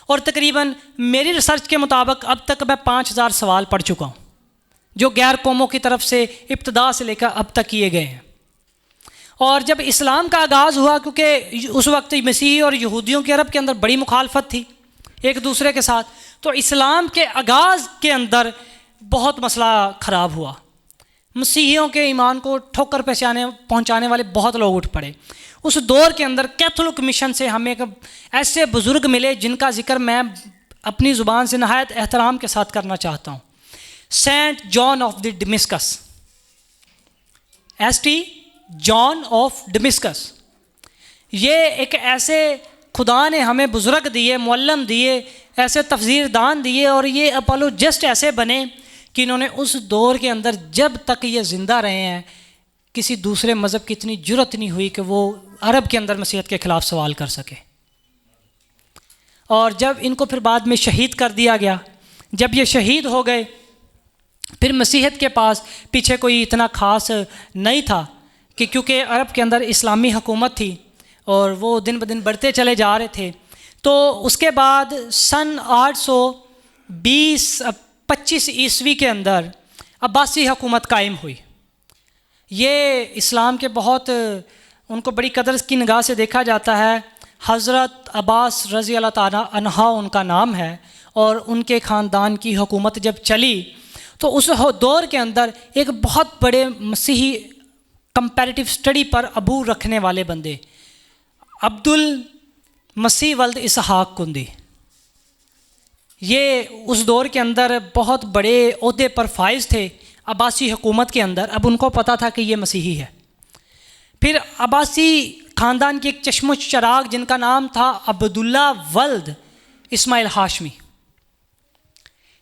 और तकरीबन मेरी रिसर्च के मुताबिक अब तक मैं 5000 सवाल पढ़ चुका हूँ जो गैर कौमों की तरफ से इब्तदा से लेकर अब तक किए गए हैं। और जब इस्लाम का आगाज़ हुआ, क्योंकि उस वक्त मसीही और यहूदियों के अरब के अंदर बड़ी मुखालफत थी एक दूसरे के साथ, तो इस्लाम के आगाज़ के अंदर बहुत मसला ख़राब हुआ। मसीहियों के ईमान को ठोकर पहुँचाने वाले बहुत लोग उठ पड़े। उस दौर के अंदर कैथोलिक मिशन से हमें ऐसे बुज़ुर्ग मिले जिनका ज़िक्र मैं अपनी ज़ुबान से नहायत एहतराम के साथ करना चाहता हूँ। Saint John of the Damascus, ST John of Damascus. ये एक ऐसे खुदा ने हमें बुज़ुर्ग दिए, मुअल्लम दिए, ऐसे तफसीरदान दिए, और ये अपोलोजिस्ट ऐसे बने कि इन्होंने उस दौर के अंदर जब तक ये ज़िंदा रहे हैं किसी दूसरे मज़हब की इतनी जुर्रत नहीं हुई कि वो अरब के अंदर मसीहत के ख़िलाफ़ सवाल कर सके। और जब इनको फिर बाद में शहीद कर दिया गया, जब ये शहीद हो गए, फिर मसीहत के पास पीछे कोई इतना ख़ास नहीं था कि क्योंकि अरब के अंदर इस्लामी हुकूमत थी और वो दिन ब दिन बढ़ते चले जा रहे थे। तो उसके बाद सन 825 ईस्वी के अंदर अब्बासी हुकूमत कायम हुई। ये इस्लाम के बहुत, उनको बड़ी कदर की निगाह से देखा जाता है। हज़रत अब्बास रज़ी अल्लाह ताला अन्हा उनका नाम है, और उनके ख़ानदान की हुकूमत जब चली तो उस दौर के अंदर एक बहुत बड़े मसीही कंपैरेटिव स्टडी पर अबू रखने वाले बंदे अब्दुल मसीह वल्द इसहाक कुंदी, ये उस दौर के अंदर बहुत बड़े ओहदे पर फाइज थे अब्बासी हुकूमत के अंदर। अब उनको पता था कि ये मसीही है। फिर अब्बासी ख़ानदान की एक चश्मो चराग जिनका नाम था अब्दुल्ला वल्द इस्माइल हाशमी,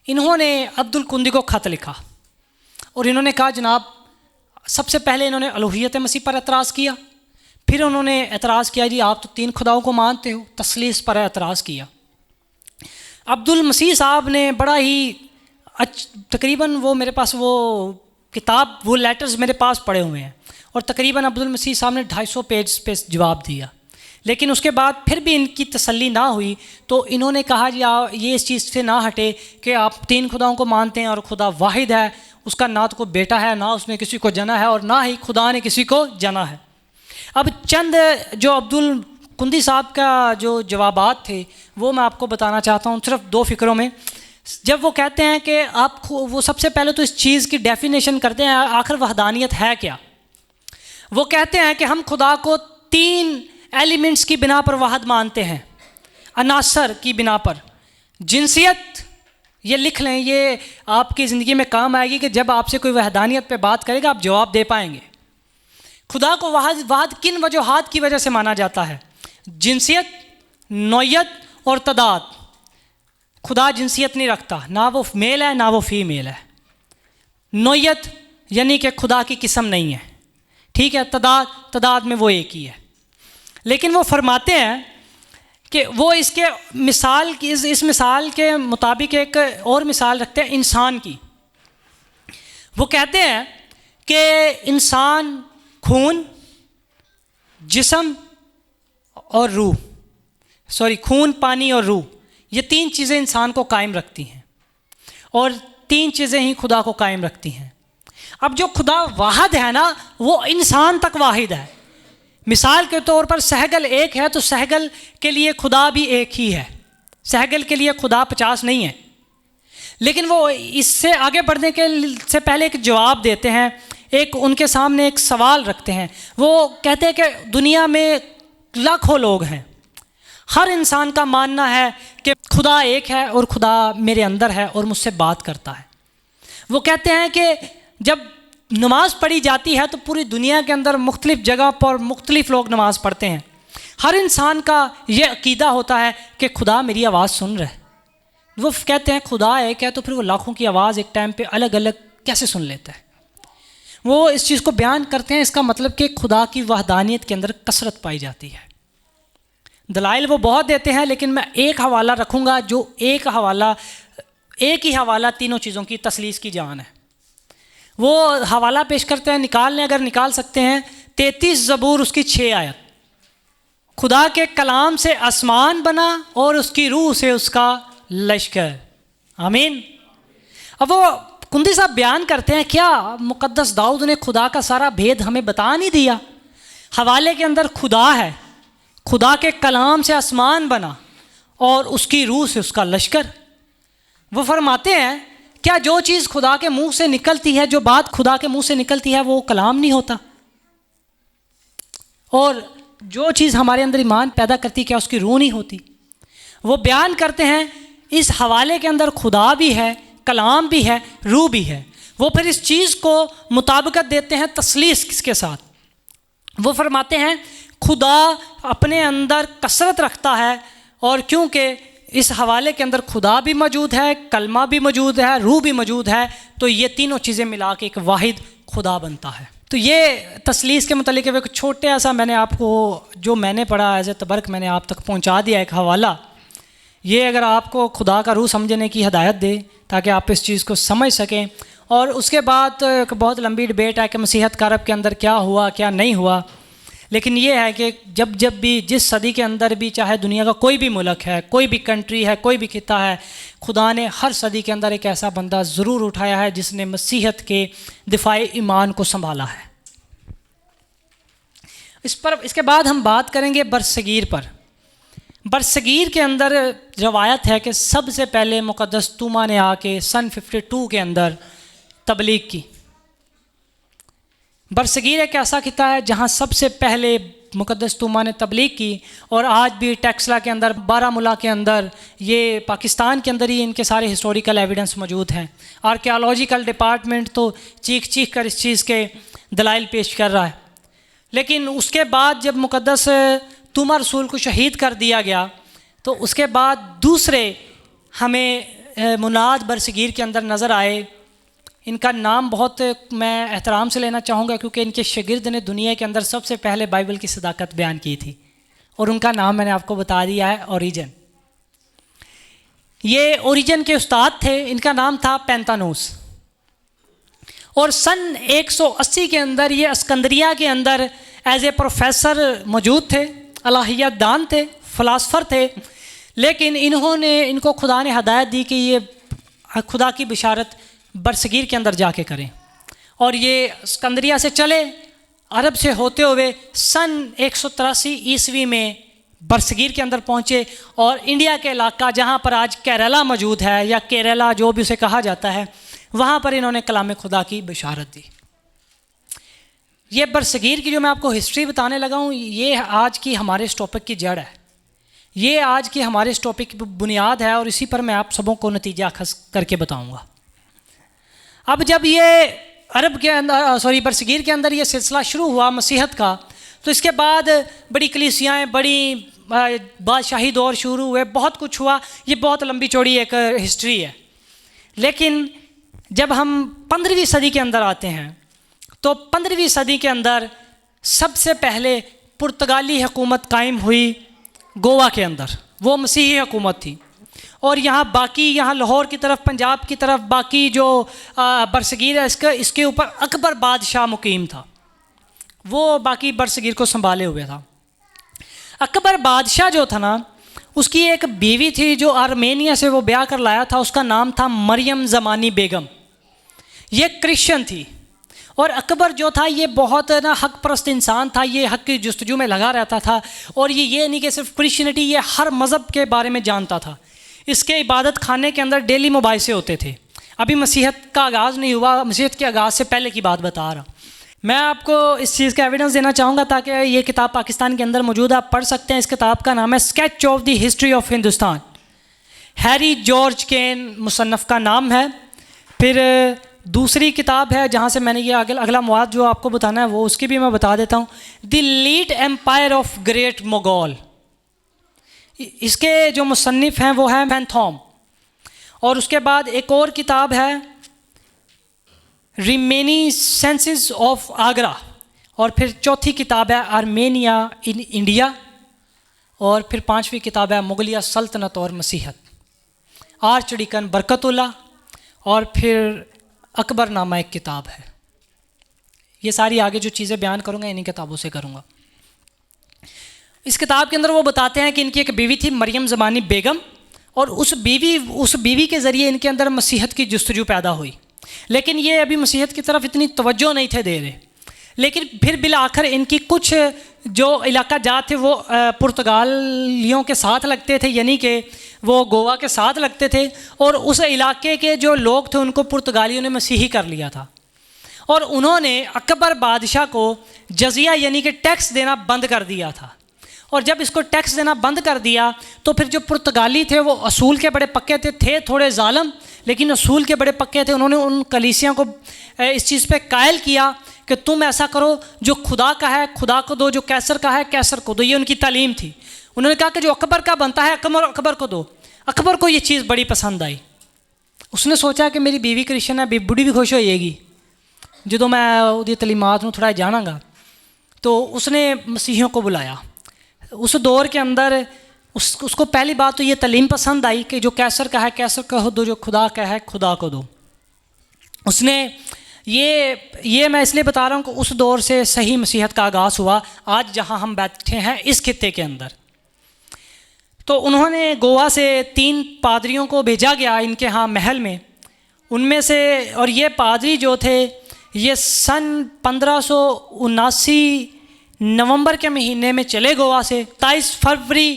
इन्होंने अब्दुल कुंदी को ख़त लिखा और इन्होंने कहा जनाब, सबसे पहले इन्होंने अलूहियत मसीह पर एतराज़ किया, फिर उन्होंने एतराज़ किया जी आप तो 3 खुदाओं को मानते हो, तस्लीस पर एतराज़ किया। अब्दुल मसीह साहब ने बड़ा ही तकरीबन, वो मेरे पास वो किताब, वो लेटर्स मेरे पास पड़े हुए हैं, और तकरीबन अब्दुल मसीह साहब ने 250 पेज पे जवाब दिया। लेकिन उसके बाद फिर भी इनकी तसल्ली ना हुई तो इन्होंने कहा जी ये इस चीज़ से ना हटे कि आप 3 खुदाओं को मानते हैं और खुदा वाहिद है, उसका ना तो कोई बेटा है, ना उसने किसी को जना है, और ना ही खुदा ने किसी को जना है। अब चंद जो अब्दुल कुंदी साहब का जो जवाबात थे वो मैं आपको बताना चाहता हूँ, सिर्फ 2 फ़िक्रों में। जब वो कहते हैं कि आप, वो सबसे पहले तो इस चीज़ की डेफिनेशन करते हैं आखिर वहदानियत है क्या। वो कहते हैं कि हम खुदा को 3 एलिमेंट्स की बिना पर वाहिद मानते हैं, अनासर की बिना पर। जिनसियत, ये लिख लें, ये आपकी ज़िंदगी में काम आएगी कि जब आपसे कोई वहदानियत पे बात करेगा आप जवाब दे पाएंगे। खुदा को वाहिद किन वजूहात की वजह से माना जाता है? जिनसियत, नौयत और तदाद। खुदा जिनसियत नहीं रखता, ना वो मेल है ना वो फीमेल है। नौयत यानी कि खुदा की किस्म नहीं है, ठीक है। तदाद में वो एक ही है। लेकिन वो फरमाते हैं कि वो इसके मिसाल की, इस मिसाल के मुताबिक एक और मिसाल रखते हैं इंसान की। वो कहते हैं कि इंसान खून, जिस्म और रूह, खून, पानी और रूह, ये 3 चीज़ें इंसान को कायम रखती हैं, और 3 चीज़ें ही खुदा को कायम रखती हैं। अब जो खुदा वाहिद है ना, वो इंसान तक वाहिद है। मिसाल के तौर पर सहगल एक है तो सहगल के लिए खुदा भी एक ही है, सहगल के लिए खुदा 50 नहीं है। लेकिन वो इससे आगे बढ़ने के से पहले एक जवाब देते हैं, एक उनके सामने एक सवाल रखते हैं। वो कहते हैं कि दुनिया में लाखों लोग हैं, हर इंसान का मानना है कि खुदा एक है और खुदा मेरे अंदर है और मुझसे बात करता है। वो कहते हैं कि जब नमाज़ पढ़ी जाती है तो पूरी दुनिया के अंदर मुख्तलिफ़ जगह पर मुख्तलिफ़ लोग नमाज़ पढ़ते हैं। हर इंसान का ये अकीदा होता है कि खुदा मेरी आवाज़ सुन रहा है। वो कहते हैं खुदा एक है तो फिर वो लाखों की आवाज़ एक टाइम पे अलग अलग कैसे सुन लेता है। वो इस चीज़ को बयान करते हैं, इसका मतलब कि खुदा की वहदानियत के अंदर कसरत पाई जाती है। दलाइल वो बहुत देते हैं, लेकिन मैं एक हवाला रखूँगा जो एक ही हवाला तीनों चीज़ों की तसलीस की जान है। वो हवाला पेश करते हैं, निकाल लें अगर निकाल सकते हैं, 33 ज़बूर उसकी 6 आयत। खुदा के कलाम से आसमान बना और उसकी रूह से उसका लश्कर। आमीन। अब वो कुंदी साहब बयान करते हैं, क्या मुक़द्दस दाऊद ने खुदा का सारा भेद हमें बता नहीं दिया? हवाले के अंदर खुदा है, खुदा के कलाम से आसमान बना और उसकी रूह से उसका लश्कर। वो फरमाते हैं क्या जो चीज़ खुदा के मुंह से निकलती है, जो बात खुदा के मुंह से निकलती है वो कलाम नहीं होता? और जो चीज़ हमारे अंदर ईमान पैदा करती क्या उसकी रूह नहीं होती? वो बयान करते हैं इस हवाले के अंदर खुदा भी है, कलाम भी है, रूह भी है। वो फिर इस चीज़ को मुताबिकत देते हैं तसलीस किसके साथ? वो फरमाते हैं खुदा अपने अंदर कसरत रखता है, और क्योंकि इस हवाले के अंदर खुदा भी मौजूद है, कलमा भी मौजूद है, रूह भी मौजूद है, तो ये तीनों चीज़ें मिला के एक वाहिद खुदा बनता है। तो ये तसलीस के मतलब एक छोटे सा मैंने आपको जो मैंने पढ़ा एज ए तबर्क मैंने आप तक पहुंचा दिया एक हवाला। ये अगर आपको खुदा का रूह समझने की हिदायत दे ताकि आप इस चीज़ को समझ सकें। और उसके बाद तो एक बहुत लंबी डिबेट है कि मसीहत का अरब के अंदर क्या हुआ क्या नहीं हुआ, लेकिन ये है कि जब भी जिस सदी के अंदर भी, चाहे दुनिया का कोई भी मुल्क है, कोई भी कंट्री है, कोई भी खिता है, खुदा ने हर सदी के अंदर एक ऐसा बंदा ज़रूर उठाया है जिसने मसीहत के दिफाए ईमान को संभाला है। इसके बाद हम बात करेंगे बरसगीर पर। बरसगीर के अंदर रवायत है कि सबसे पहले मुक़द्दस तूमा ने आके सन 52 के अंदर तबलीग की। बरसगीर एक ऐसा खिता है जहाँ सबसे पहले मुक़द्दस तूमा ने तबलीग की, और आज भी टेक्सला के अंदर, बारामूला के अंदर, ये पाकिस्तान के अंदर ही इनके सारे हिस्टोरिकल एविडेंस मौजूद हैं। आर्कियोलॉजिकल डिपार्टमेंट तो चीख चीख कर इस चीज़ के दलाइल पेश कर रहा है। लेकिन उसके बाद जब मुक़द्दस तूमा रसूल को शहीद कर दिया गया, तो उसके बाद दूसरे हमें मुनाद बरसगीर के अंदर नज़र आए। इनका नाम बहुत मैं एहतराम से लेना चाहूँगा क्योंकि इनके शागिर्द ने दुनिया के अंदर सबसे पहले बाइबल की सदाकत बयान की थी, और उनका नाम मैंने आपको बता दिया है, ओरिजन। ये ओरिजन के उस्ताद थे, इनका नाम था पेंतानूस। और सन 180 के अंदर ये अस्कंदरिया के अंदर एज ए प्रोफेसर मौजूद थे, अलाहियत दान थे, फ़िलासफ़र थे। लेकिन इनको खुदा ने हदायत दी कि ये खुदा की बिशारत बरसगीर के अंदर जाके करें, और ये अस्कंदरिया से चले, अरब से होते हुए सन 183 ईस्वी में बरसगीर के अंदर पहुँचे, और इंडिया के इलाका जहाँ पर आज केरला मौजूद है, या केरला जो भी उसे कहा जाता है, वहाँ पर इन्होंने कलाम खुदा की बिशारत दी। ये बरसगीर की जो मैं आपको हिस्ट्री बताने लगा हूँ, ये आज की हमारे इस टॉपिक की जड़ है, ये आज की हमारे इस टॉपिक की बुनियाद है, और इसी पर मैं आप सबों को नतीजा अखज़ करके बताऊँगा। अब जब ये अरब के अंदर बरसगीर के अंदर ये सिलसिला शुरू हुआ मसीहत का, तो इसके बाद बड़ी कलीसियाएँ, बड़ी बादशाही दौर शुरू हुए, बहुत कुछ हुआ। ये बहुत लंबी चौड़ी एक हिस्ट्री है। लेकिन जब हम 15वीं सदी के अंदर आते हैं, तो 15वीं सदी के अंदर सबसे पहले पुर्तगाली हुकूमत कायम हुई गोवा के अंदर, वो मसीही हुकूमत थी। और यहाँ लाहौर की तरफ, पंजाब की तरफ बाकी जो बरसगीर है, इसके ऊपर अकबर बादशाह मुकीम था, वो बाकी बरसगीर को संभाले हुए था। अकबर बादशाह जो था ना, उसकी एक बीवी थी जो आर्मेनिया से वो ब्याह कर लाया था, उसका नाम था मरियम ज़मानी बेगम। ये क्रिश्चियन थी, और अकबर जो था ये बहुत ना हक परस्त इंसान था, ये हक की जुस्तजू में लगा रहता था। और ये नहीं कि सिर्फ क्रिश्चियनिटी, ये हर मज़हब के बारे में जानता था। इसके इबादत खाने के अंदर डेली मुबाहिसे होते थे। अभी मसीहत का आगाज़ नहीं हुआ, मसीहत के आगाज़ से पहले की बात बता रहा। मैं आपको इस चीज़ का एविडेंस देना चाहूँगा ताकि ये किताब पाकिस्तान के अंदर मौजूद, आप पढ़ सकते हैं। इस किताब का नाम है sketch of the history of Hindustan, Harry George Keene मुसन्नफ़ का नाम है। फिर दूसरी किताब है जहाँ से मैंने ये अगला मवाद जो आपको बताना है वो उसकी भी मैं बता देता हूँ, the late empire of great Mogul. इसके जो मुसन्निफ़ हैं वो हैं फैंथोम। और उसके बाद एक और किताब है रिमेनिसेंसेस ऑफ आगरा। और फिर चौथी किताब है आर्मेनिया इन इंडिया। और फिर पांचवी किताब है मुगलिया सल्तनत और मसीहत, आर्च डीकन बरकतुल्ला। और फिर अकबर नामा एक किताब है। ये सारी आगे जो चीज़ें बयान करूँगा इन्हीं किताबों से करूँगा। इस किताब के अंदर वो बताते हैं कि इनकी एक बीवी थी मरियम ज़मानी बेगम, और उस बीवी के ज़रिए इनके अंदर मसीहत की जुस्तजू पैदा हुई। लेकिन ये अभी मसीहत की तरफ इतनी तवज्जो नहीं थे दे रहे। लेकिन फिर बिल आखिर इनकी कुछ जो इलाका जात थे वो पुर्तगालियों के साथ लगते थे, यानी कि वो गोवा के साथ लगते थे। और उस इलाके के जो लोग थे उनको पुर्तगालियों ने मसीही कर लिया था। और उन्होंने अकबर बादशाह को जजिया यानी कि टैक्स देना बंद कर दिया था। और जब इसको टैक्स देना बंद कर दिया तो फिर जो पुर्तगाली थे वो असूल के बड़े पक्के थे थोड़े जालिम, लेकिन असूल के बड़े पक्के थे। उन्होंने उन कलीसिया को इस चीज़ पे कायल किया कि तुम ऐसा करो, जो खुदा का है खुदा को दो, जो कैसर का है कैसर को दो। ये उनकी तालीम थी। उन्होंने कहा कि जो अकबर का बनता है अकबर को दो। अकबर को ये चीज़ बड़ी पसंद आई। उसने सोचा कि मेरी बीवी क्रिश्चियन है, बुढ़ी भी खुश हो जाएगी जो मैं उसकी तलीमात में थोड़ा जानागा। तो उसने मसीहियों को बुलाया। उस दौर के अंदर उसको पहली बात तो ये तालीम पसंद आई कि जो कैसर का है कैसर को दो, जो खुदा का है खुदा को दो। उसने ये मैं इसलिए बता रहा हूँ कि उस दौर से सही मसीहत का आगाज़ हुआ, आज जहाँ हम बैठे हैं इस खित्ते के अंदर। तो उन्होंने गोवा से 3 पादरियों को भेजा गया इनके यहाँ महल में। उनमें से, और ये पादरी जो थे ये सन 1579 नवंबर के महीने में चले गोवा से। 23 फरवरी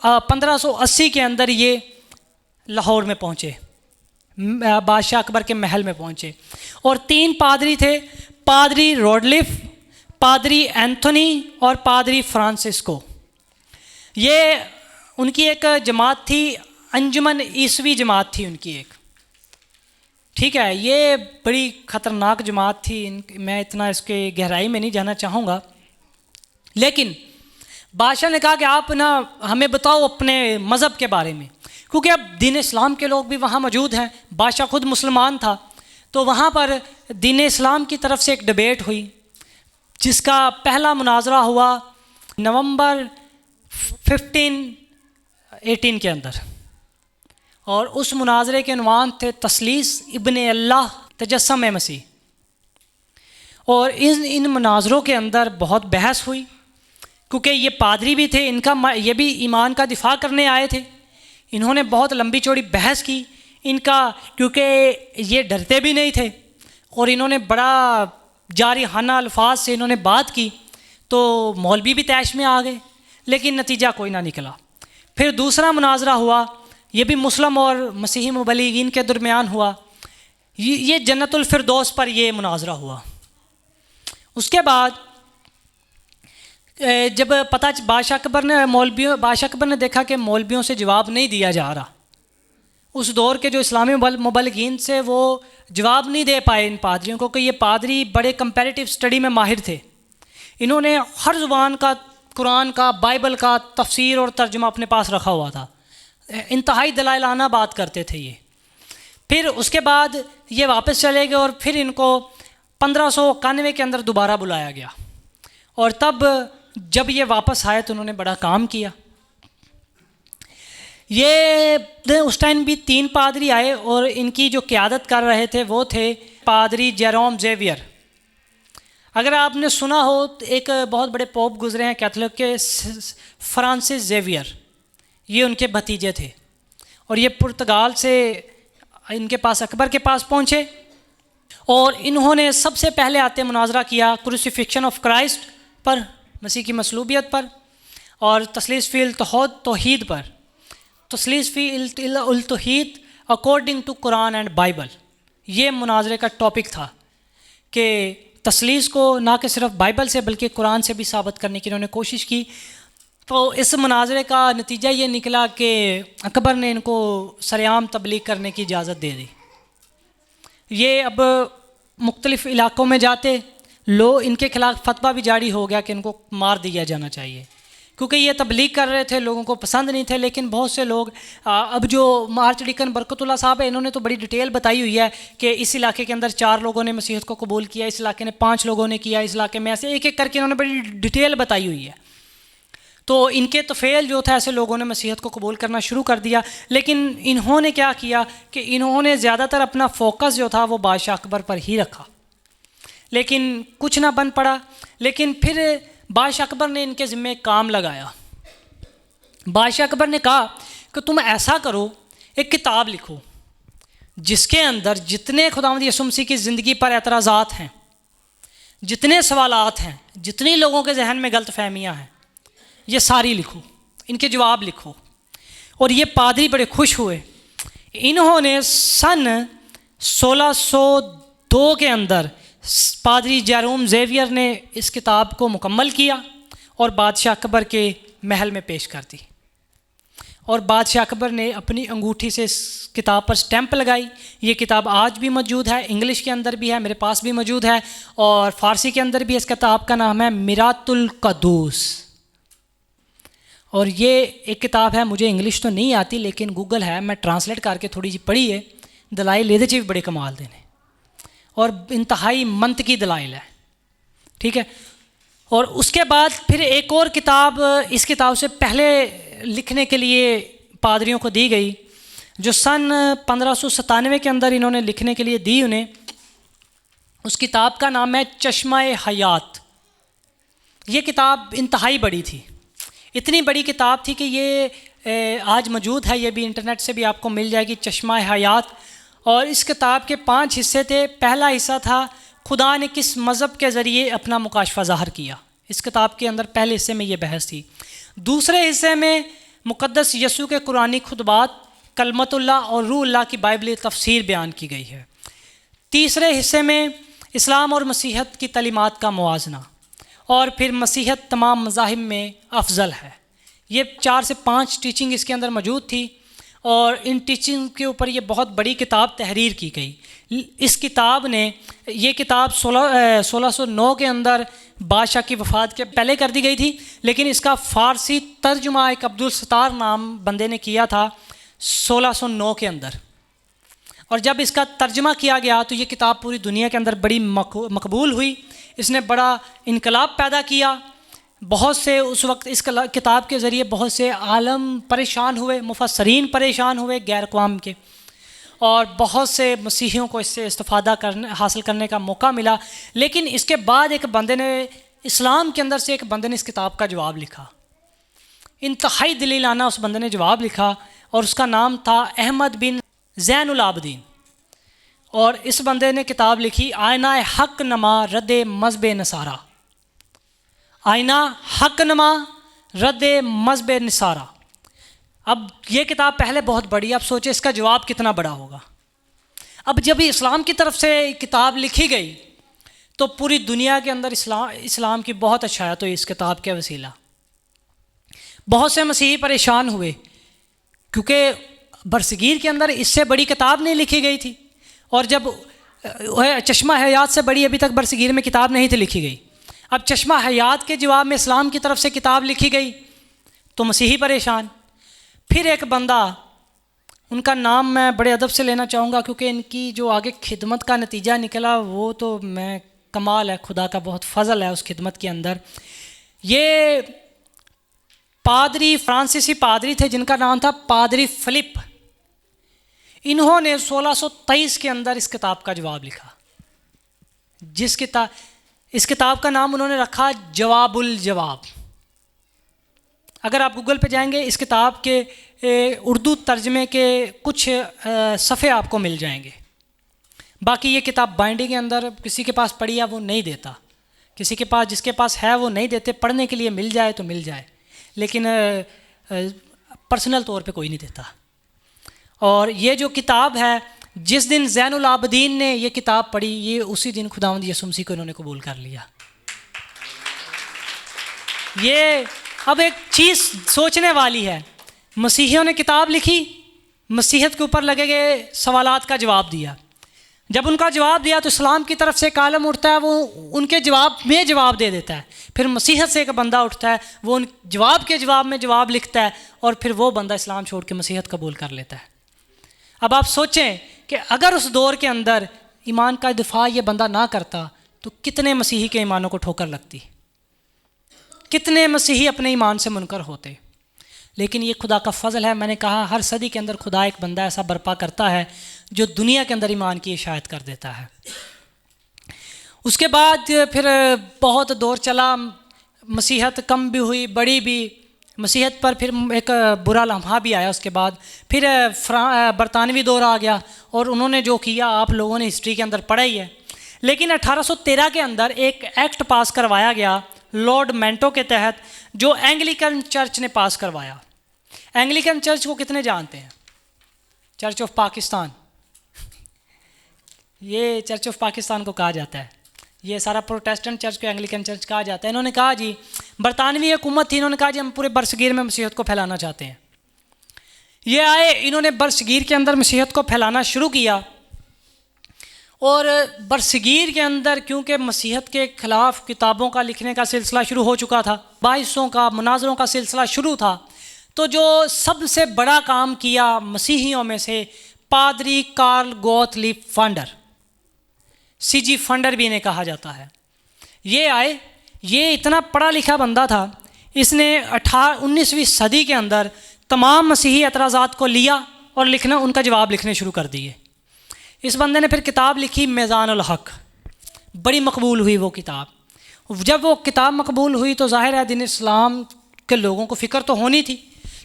1580 के अंदर ये लाहौर में पहुँचे, बादशाह अकबर के महल में पहुँचे। और 3 पादरी थे, पादरी रोडलिफ, पादरी एंथोनी और पादरी फ्रांसिस्को। ये उनकी एक जमात थी, अंजुमन ईसवी जमात थी उनकी एक, ठीक है। ये बड़ी ख़तरनाक जमात थी। मैं इतना इसके गहराई में नहीं जाना चाहूँगा, लेकिन बादशाह ने कहा कि आप ना हमें बताओ अपने मज़हब के बारे में, क्योंकि अब दीन इस्लाम के लोग भी वहाँ मौजूद हैं। बादशाह खुद मुसलमान था। तो वहाँ पर दीन इस्लाम की तरफ से एक डिबेट हुई, जिसका पहला मुनाजरा हुआ नवंबर 1518 के अंदर। और उस मुनाजरे के उन्वान थे तसलीस इब्ने अल्लाह तजस्सम मसीह। और इन मुनाजरों के अंदर बहुत बहस हुई, क्योंकि ये पादरी भी थे, इनका ये भी ईमान का दिफा करने आए थे। इन्होंने बहुत लंबी चौड़ी बहस की इनका, क्योंकि ये डरते भी नहीं थे और इन्होंने बड़ा जारिहाना अल्फाज से इन्होंने बात की। तो मौलवी भी तैश में आ गए, लेकिन नतीजा कोई ना निकला। फिर दूसरा मुनाजरा हुआ, ये भी मुस्लिम और मसीही मुबल्लिगीन के दरमियान हुआ। ये जन्नतुल फिरदौस पर ये मुनाजरा हुआ। उसके बाद जब बादशाह अकबर ने देखा कि मौलवियों से जवाब नहीं दिया जा रहा, उस दौर के जो इस्लामी मुबल्लिगीन से वो जवाब नहीं दे पाए इन पादरियों को, कि ये पादरी बड़े कंपैरेटिव स्टडी में माहिर थे। इन्होंने हर ज़ुबान का, कुरान का, बाइबल का तफसीर और तर्जुमा अपने पास रखा हुआ था। इंतहाई दलाइलाना बात करते थे ये। फिर उसके बाद ये वापस चले गए और फिर इनको 1591 के अंदर दोबारा बुलाया गया। और तब जब ये वापस आए तो उन्होंने बड़ा काम किया। ये उस टाइम भी 3 पादरी आए और इनकी जो क़यादत कर रहे थे वो थे पादरी जेरोम ज़ेवियर। अगर आपने सुना हो तो एक बहुत बड़े पोप गुजरे हैं कैथोलिक के, फ्रांसिस ज़ेवियर, ये उनके भतीजे थे। और ये पुर्तगाल से इनके पास अकबर के पास पहुँचे और इन्होंने सबसे पहले आते मुनाजरा किया क्रूसिफिक्शन ऑफ क्राइस्ट पर, मसीह की मसलूबियत पर, और तसलीस फ़ी तौहीद पर। तसलीस फ़ी तौहीद according to Quran and Bible, ये मुनाजरे का टॉपिक था कि तसलीस को ना कि सिर्फ बाइबल से बल्कि कुरान से भी साबित करने की इन्होंने कोशिश की। तो इस मुनाजरे का नतीजा ये निकला कि अकबर ने इनको सरेआम तबलीग करने की इजाज़त दे दी। ये अब मुख्तलिफ़ इलाक़ों में जाते, इनके खिलाफ़ फतवा भी जारी हो गया कि इनको मार दिया जाना चाहिए, क्योंकि ये तबलीग कर रहे थे, लोगों को पसंद नहीं थे। लेकिन बहुत से लोग, अब जो आर्च डीकन बरकतुल्लाह साहब है, इन्होंने तो बड़ी डिटेल बताई हुई है कि इस इलाके के अंदर 4 लोगों ने मसीहत को कबूल किया, इस इलाके ने 5 लोगों ने किया, इस इलाके में ऐसे एक एक करके इन्होंने बड़ी डिटेल बताई हुई है। तो इनके तफ़ेल जो था, ऐसे लोगों ने मसीहत को कबूल करना शुरू कर दिया। लेकिन इन्होंने क्या किया कि इन्होंने ज़्यादातर अपना फोकस जो था वो बादशाह अकबर पर ही रखा, लेकिन कुछ ना बन पड़ा। लेकिन फिर बादशाह अकबर ने इनके ज़िम्मे काम लगाया। बादशाह अकबर ने कहा कि तुम ऐसा करो, एक किताब लिखो जिसके अंदर जितने खुदावंद यीशु मसीह की ज़िंदगी पर एतराज़ात हैं, जितने सवालात हैं, जितनी लोगों के जहन में गलत फहमियाँ हैं, ये सारी लिखो, इनके जवाब लिखो। और ये पादरी बड़े खुश हुए। इन्होंने सन 1602 के अंदर पादरी जेरोम ज़ेवियर ने इस किताब को मुकम्मल किया और बादशाह अकबर के महल में पेश कर दी। और बादशाह अकबर ने अपनी अंगूठी से इस किताब पर स्टैंप लगाई। ये किताब आज भी मौजूद है, इंग्लिश के अंदर भी है, मेरे पास भी मौजूद है, और फ़ारसी के अंदर भी। इस किताब का नाम है मिरातुल क़ुद्दूस। और ये एक किताब है, मुझे इंग्लिश तो नहीं आती लेकिन गूगल है, मैं ट्रांसलेट करके थोड़ी जी पढ़ी है। दलाइल एहदे च भी बड़े कमाल दे ने और इंतहाई मंतकी दलाइल है, ठीक है। और उसके बाद फिर एक और किताब इस किताब से पहले लिखने के लिए पादरियों को दी गई, जो सन 1597 के अंदर इन्होंने लिखने के लिए दी उन्हें। उस किताब का नाम है चश्मा-ए हयात। ये किताब इंतहाई बड़ी थी, इतनी बड़ी किताब थी कि ये आज मौजूद है, ये भी इंटरनेट से भी आपको मिल जाएगी, चश्मा-ए हयात। और इस किताब के 5 हिस्से थे। पहला हिस्सा था खुदा ने किस मज़हब के ज़रिए अपना मुकाशफा ज़ाहिर किया। इस किताब के अंदर पहले हिस्से में ये बहस थी। दूसरे हिस्से में मुक़द्दस यसू के कुरानी खुतबात, कलमतुल्लाह और रूहुल्लाह की बाइबली तफसीर बयान की गई है। तीसरे हिस्से में इस्लाम और मसीहत की तलीमात का मुवाजना, और फिर मसीहत तमाम मज़ाहिब में अफजल है। ये 4 से 5 टीचिंग इसके अंदर मौजूद थी, और इन टीचिंग के ऊपर ये बहुत बड़ी किताब तहरीर की गई। इस किताब ने, ये किताब 1609 के अंदर बादशाह की वफ़ात के पहले कर दी गई थी, लेकिन इसका फ़ारसी तर्जुमा एक अब्दुल सत्तार नाम बंदे ने किया था 1609 के अंदर। और जब इसका तर्जमा किया गया तो ये किताब पूरी दुनिया के अंदर बड़ी मकबूल हुई। इसने बड़ा इनकलाब पैदा किया। बहुत से उस वक्त इस किताब के ज़रिए बहुत से आलम परेशान हुए, मुफस्सरीन परेशान हुए गैर क़ौम के, और बहुत से मसीहियों को इससे इस्तिफ़ादा हासिल करने का मौका मिला। लेकिन इसके बाद एक बंदे ने, इस्लाम के अंदर से एक बंदे ने इस किताब का जवाब लिखा। इंतहाई दलीलाना उस बंदे ने जवाब लिखा, और उसका नाम था अहमद बिन ज़ैनुल आबदीन। और इस बंदे ने किताब लिखी आईना हक नमा रद्द मज़हब नसारा। आईना हक नमा रद्द मज़हब नसारा। अब ये किताब पहले बहुत बड़ी, अब सोचे इसका जवाब कितना बड़ा होगा। अब जब इस्लाम की तरफ से किताब लिखी गई तो पूरी दुनिया के अंदर इस्लाम की बहुत अच्छायत हुई। इस किताब के वसीला बहुत से मसीही परेशान हुए, क्योंकि बरसगीर के अंदर इससे बड़ी किताब नहीं लिखी गई थी, और जब चश्मा हयात से बड़ी अभी तक बरसगीर में किताब नहीं थी लिखी गई। अब चश्मा हयात के जवाब में इस्लाम की तरफ से किताब लिखी गई तो मसीही परेशान। फिर एक बंदा, उनका नाम मैं बड़े अदब से लेना चाहूँगा क्योंकि इनकी जो आगे खिदमत का नतीजा निकला वो तो मैं कमाल है, खुदा का बहुत फजल है उस खिदमत के अंदर। ये पादरी, फ्रांसीसी पादरी थे जिनका नाम था पादरी फिलिप। इन्होंने 1623 के अंदर इस किताब का जवाब लिखा। इस किताब का नाम उन्होंने रखा जवाबुल जवाब। अगर आप गूगल पे जाएंगे इस किताब के उर्दू तर्जमे के कुछ सफ़े आपको मिल जाएंगे। बाकी ये किताब बाइंडिंग के अंदर किसी के पास पड़ी है वो नहीं देता, किसी के पास, जिसके पास है वो नहीं देते। पढ़ने के लिए मिल जाए तो मिल जाए, लेकिन पर्सनल तौर पे कोई नहीं देता। और ये जो किताब है, जिस दिन ज़ैनुल आबदीन ने ये किताब पढ़ी, ये उसी दिन खुदावंद यीशु मसीह को इन्होंने कबूल कर लिया। ये अब एक चीज़ सोचने वाली है, मसीहियों ने किताब लिखी, मसीहत के ऊपर लगे गए सवालात का जवाब दिया। जब उनका जवाब दिया तो इस्लाम की तरफ से एक आलम उठता है, वो उनके जवाब में जवाब दे देता है। फिर मसीहत से एक बंदा उठता है, वो उन जवाब के जवाब में जवाब लिखता है, और फिर वो बंदा इस्लाम छोड़ के मसीहत कबूल कर लेता है। अब आप सोचें कि अगर उस दौर के अंदर ईमान का दिफा ये बंदा ना करता तो कितने मसीही के ईमानों को ठोकर लगती, कितने मसीही अपने ईमान से मुनकर होते। लेकिन ये खुदा का फ़ज़ल है। मैंने कहा हर सदी के अंदर खुदा एक बंदा ऐसा बर्पा करता है जो दुनिया के अंदर ईमान की इशायत कर देता है। उसके बाद फिर बहुत दौर चला, मसीहत कम भी हुई, बड़ी भी। मसीहत पर फिर एक बुरा लम्हा भी आया। उसके बाद फिर बरतानवी दौर आ गया, और उन्होंने जो किया आप लोगों ने हिस्ट्री के अंदर पढ़ा ही है। लेकिन 1813 के अंदर एक एक्ट पास करवाया गया लॉर्ड मेंटो के तहत, जो एंग्लिकन चर्च ने पास करवाया। एंग्लिकन चर्च को कितने जानते हैं? Church of Pakistan. ये चर्च ऑफ पाकिस्तान को कहा जाता है। ये सारा प्रोटेस्टेंट चर्च को एंग्लिकन चर्च कहा जाता है। इन्होंने कहा जी, बरतानवी हुकूमत थी, इन्होंने कहा जी हम पूरे बरसगीर में मसीहत को फैलाना चाहते हैं। ये आए, इन्होंने बरसगीर के अंदर मसीहत को फैलाना शुरू किया। और बरसगीर के अंदर क्योंकि मसीहत के ख़िलाफ़ किताबों का लिखने का सिलसिला शुरू हो चुका था, बाइसों का मुनाजरों का सिलसिला शुरू था, तो जो सबसे बड़ा काम किया मसीहियों में से पादरी कार्ल गोttlieb फंडर, सीजी फंडर भी इन्हें कहा जाता है, ये आए। ये इतना पढ़ा लिखा बंदा था, इसने 19वीं सदी के अंदर तमाम मसीही एतराज़ात को लिया और लिखना, उनका जवाब लिखने शुरू कर दिए। इस बंदे ने फिर किताब लिखी मीज़ानुल हक़, बड़ी मकबूल हुई वो किताब। जब वो किताब मकबूल हुई तो ज़ाहिर है दीन इस्लाम के लोगों को फ़िक्र तो होनी थी,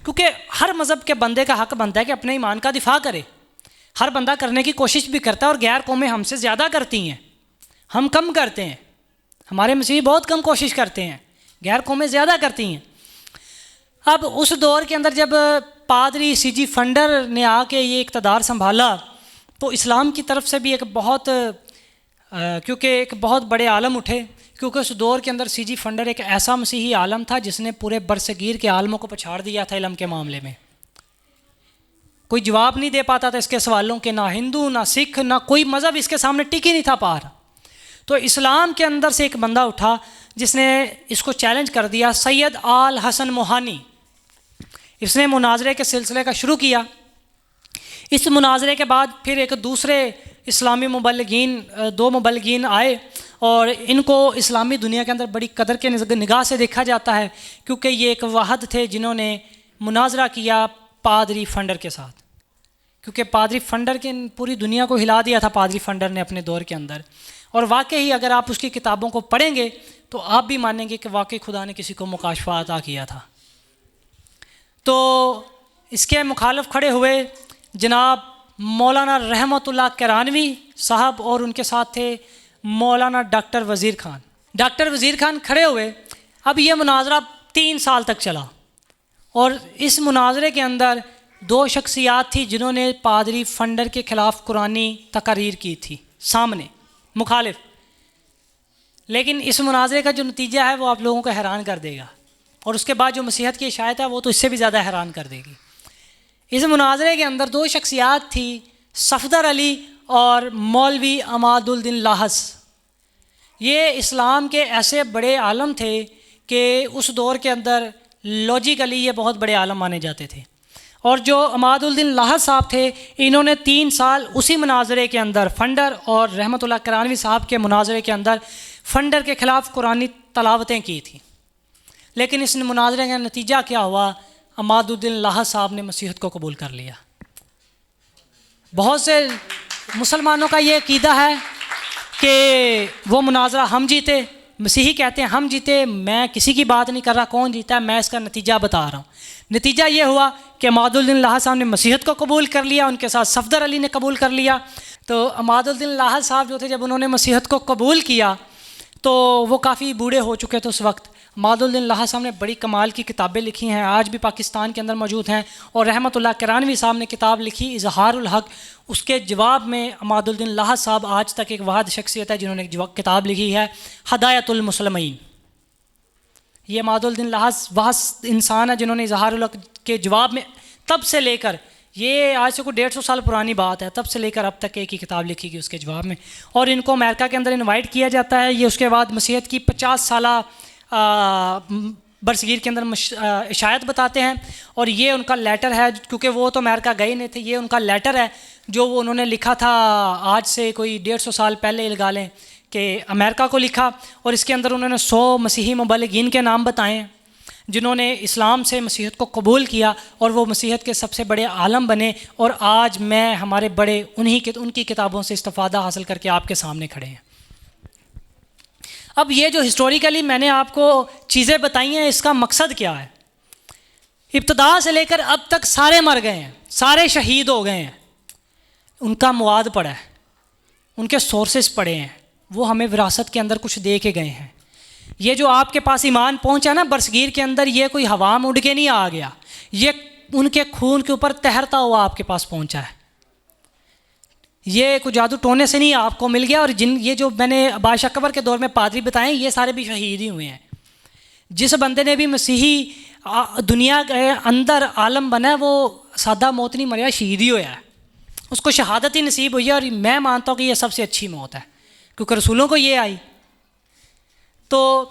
क्योंकि हर मज़हब के बंदे का हक़ बनता है कि अपने ईमान का दिफा करे। हर बंदा करने की कोशिश भी करता है, और गैर कौमें हमसे ज़्यादा करती हैं, हम कम करते हैं। हमारे मसीही बहुत कम कोशिश करते हैं, गैर कौमें ज़्यादा करती हैं। अब उस दौर के अंदर जब पादरी सीजी फंडर ने आके ये इक़्तिदार संभाला तो इस्लाम की तरफ से भी एक बहुत क्योंकि एक बहुत बड़े आलम उठे, क्योंकि उस दौर के अंदर सीजी फंडर एक ऐसा मसीही आलम था जिसने पूरे बरसगीर के आलमों को पछाड़ दिया था इल्म के मामले में। कोई जवाब नहीं दे पाता था इसके सवालों के, ना हिंदू ना सिख ना कोई मज़हब इसके सामने टिक ही नहीं था पा रहा। तो इस्लाम के अंदर से एक बंदा उठा जिसने इसको चैलेंज कर दिया, सैयद आल हसन मोहानी। इसने मुनाजरे के सिलसिले का शुरू किया। इस मुनाजरे के बाद फिर एक दूसरे इस्लामी मुबल्लिगीन, 2 मुबल्लिगीन आए, और इनको इस्लामी दुनिया के अंदर बड़ी कदर के निगाह से देखा जाता है, क्योंकि ये एक वाहद थे जिन्होंने मुनाजरा किया पादरी फंडर के साथ। क्योंकि पादरी फंडर के पूरी दुनिया को हिला दिया था पादरी फंडर ने अपने दौर के अंदर। और वाकई अगर आप उसकी किताबों को पढ़ेंगे तो आप भी मानेंगे कि वाकई खुदा ने किसी को मुकाशफा अता किया था। तो इसके मुखालिफ खड़े हुए जनाब मौलाना रहमतुल्लाह किरानवी साहब, और उनके साथ थे मौलाना डॉक्टर वज़ीर ख़ान। डॉक्टर वज़ीर ख़ान खड़े हुए। अब ये मुनाजरा 3 साल तक चला, और इस मुनाजरे के अंदर 2 शख्सियात थी जिन्होंने पादरी फंडर के ख़िलाफ़ कुरानी तकारीर की थी सामने मुखालिफ। लेकिन इस मुनाजरे का जो नतीजा है वो आप लोगों को हैरान कर देगा, और उसके बाद जो मसीहत की इशायत है वो तो इससे भी ज़्यादा हैरान कर देगी। इस मुनाजरे के अंदर 2 शख्सियात थी, सफदर अली और मौलवी अमादुद्दीन लाहस। ये इस्लाम के ऐसे बड़े आलम थे कि उस दौर के अंदर लॉजिकली ये बहुत बड़े आलम माने जाते थे। और जो अमादुद्दीन लाहस साहब थे, इन्होंने 3 साल उसी मुनाजरे के अंदर फंडर और रहमतुल्लाह किरानवी साहब के मुनाजरे के अंदर फंडर के ख़िलाफ़ कुरानी तलावतें की थी। लेकिन इस मुनाजरे का नतीजा क्या हुआ? अमादुद्दीन लाहस साहब ने मसीहत को कबूल कर लिया। बहुत से मुसलमानों का ये अकीदा है कि वो मुनाजरा हम जीते, मसीही कहते हैं हम जीते। मैं किसी की बात नहीं कर रहा कौन जीता है, मैं इसका नतीजा बता रहा हूँ। नतीजा ये हुआ कि अमादुद्दीन लाहस साहब ने मसीहत को कबूल कर लिया, उनके साथ सफदर अली ने कबूल कर लिया। तो अमादुद्दीन लाहस साहब जो थे, जब उन्होंने मसीहत को कबूल किया तो वो काफ़ी बूढ़े हो चुके थे उस वक्त। अमादुद्दीन लाहस साहब ने बड़ी कमाल की किताबें लिखी हैं, आज भी पाकिस्तान के अंदर मौजूद हैं। और रहमतुल्लाह किरानवी साहब ने किताब लिखी इज़हारुल हक़, उसके जवाब में अमादुद्दीन लाहस साहब आज तक एक वाहिद शख्सियत है जिन्होंने किताब लिखी है हिदायतुल मुस्लिमीन। ये अमादुद्दीन लाहस वह इंसान है जिन्होंने इज़हारुल हक़ के जवाब में तब से लेकर, ये आज से कोई 150 साल पुरानी बात है, तब से लेकर अब तक एक ही किताब लिखी गई उसके जवाब में। और इनको अमेरिका के अंदर इनवाइट किया जाता है। ये उसके बाद मसीहत की 50 साला बरसगीर के अंदर इशायत बताते हैं। और ये उनका लेटर है, क्योंकि वो तो अमेरिका गए नहीं थे, ये उनका लेटर है जो वो उन्होंने लिखा था आज से कोई 150 साल पहले लगा लें कि अमेरिका को लिखा। और इसके अंदर उन्होंने 100 मसीही मुबल्लिगीन के नाम बताए जिन्होंने इस्लाम से मसीहत को कबूल किया, और वो मसीहत के सबसे बड़े आलम बने। और आज मैं हमारे बड़े उनकी किताबों से इस्तिफ़ादा हासिल करके आपके सामने खड़े हैं। अब ये जो हिस्टोरिकली मैंने आपको चीज़ें बताई हैं, इसका मकसद क्या है? इब्तदा से लेकर अब तक सारे मर गए हैं, सारे शहीद हो गए हैं, उनका मवाद पड़ा है, उनके सोर्सेस पड़े हैं, वो हमें विरासत के अंदर कुछ दे के गए हैं। ये जो आपके पास ईमान पहुंचा ना बरसगीर के अंदर, ये कोई हवा में उड़ के नहीं आ गया, ये उनके खून के ऊपर तैरता हुआ आपके पास पहुंचा है। ये कोई जादू टोने से नहीं आपको मिल गया। और ये जो मैंने बादशाह अकबर के दौर में पादरी बताए, ये सारे भी शहीद ही हुए हैं। जिस बंदे ने भी मसीही दुनिया के अंदर आलम बना है, वो सादा मौत नहीं मरिया, शहीद ही होया है, उसको शहादत ही नसीब हुई है। और मैं मानता हूँ कि ये सबसे अच्छी मौत है, क्योंकि रसूलों को ये आई। तो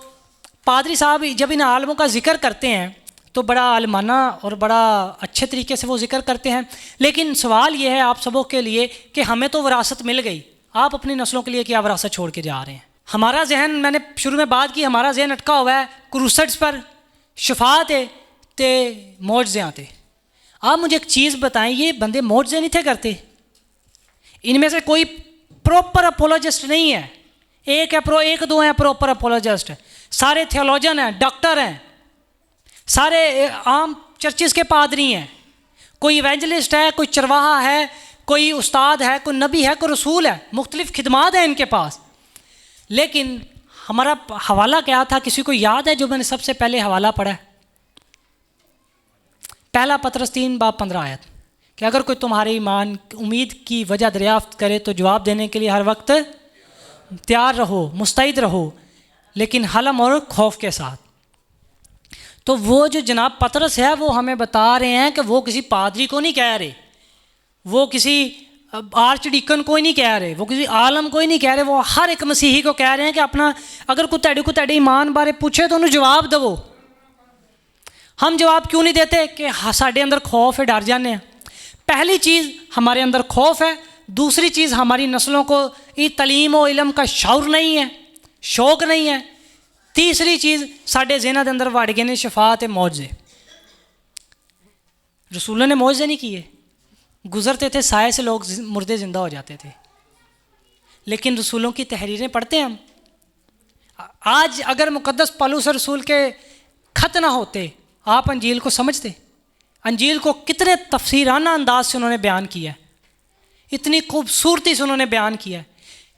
पादरी साहब जब इन आलमों का जिक्र करते हैं तो बड़ा आलमाना और बड़ा अच्छे तरीके से वो जिक्र करते हैं। लेकिन सवाल ये है आप सबों के लिए कि हमें तो विरासत मिल गई, आप अपनी नस्लों के लिए क्या विरासत छोड़ के जा रहे हैं? हमारा जहन, मैंने शुरू में बात की, हमारा जहन अटका हुआ है क्रूसेड्स पर, शफात है ते मौजज़े आते। आप मुझे एक चीज़ बताएं, ये बंदे मौजज़े नहीं थे करते? इनमें से कोई प्रॉपर अपोलोजिस्ट नहीं है। एक दो हैं प्रॉपर अपोलोजिस्ट, सारे थियोलॉजन हैं, डॉक्टर हैं, सारे आम चर्चिस के पादरी हैं। कोई इवेंजलिस्ट है, कोई चरवाहा है, कोई उस्ताद है, कोई नबी है, कोई रसूल है, मुख्तलिफ खिदमात हैं इनके पास। लेकिन हमारा हवाला क्या था? किसी को याद है जो मैंने सबसे पहले हवाला पढ़ा? पहला पतरस 3:15 आयत कि अगर कोई तुम्हारे ईमान उम्मीद की वजह दरियाफ्त करे तो जवाब देने के लिए हर वक्त तैयार रहो, मुस्तैद रहो, लेकिन हलम और खौफ के साथ। तो वो जो जनाब पतरस है वो हमें बता रहे हैं कि वो किसी पादरी को नहीं कह रहे, वो किसी आर्च डीकन को ही नहीं कह रहे, वो किसी आलम को ही नहीं कह रहे, वो हर एक मसीही को कह रहे हैं कि अपना अगर कोई तेरे ईमान बारे पूछे तो उन्हें जवाब दो। हम जवाब क्यों नहीं देते? कि साढ़े अंदर खौफ है, डर जाने हैं। पहली चीज़ हमारे अंदर खौफ है, दूसरी चीज़ हमारी नस्लों को तलीम और इलम का शौर नहीं है, शौक नहीं है, तीसरी चीज़ साढ़े ज़हन के अंदर वड़ गए ने शफात मौजज़े। रसूलों ने मौजज़े नहीं किए, गुजरते थे साए से लोग मुर्दे ज़िंदा हो जाते थे। लेकिन रसूलों की तहरीरें पढ़ते हैं हम। आज अगर मुक़द्दस पौलुस रसूल के ख़त ना होते, आप अंजील को समझते? अंजील को कितने तफसीराना अंदाज से उन्होंने बयान किया है, इतनी खूबसूरती से उन्होंने बयान किया है।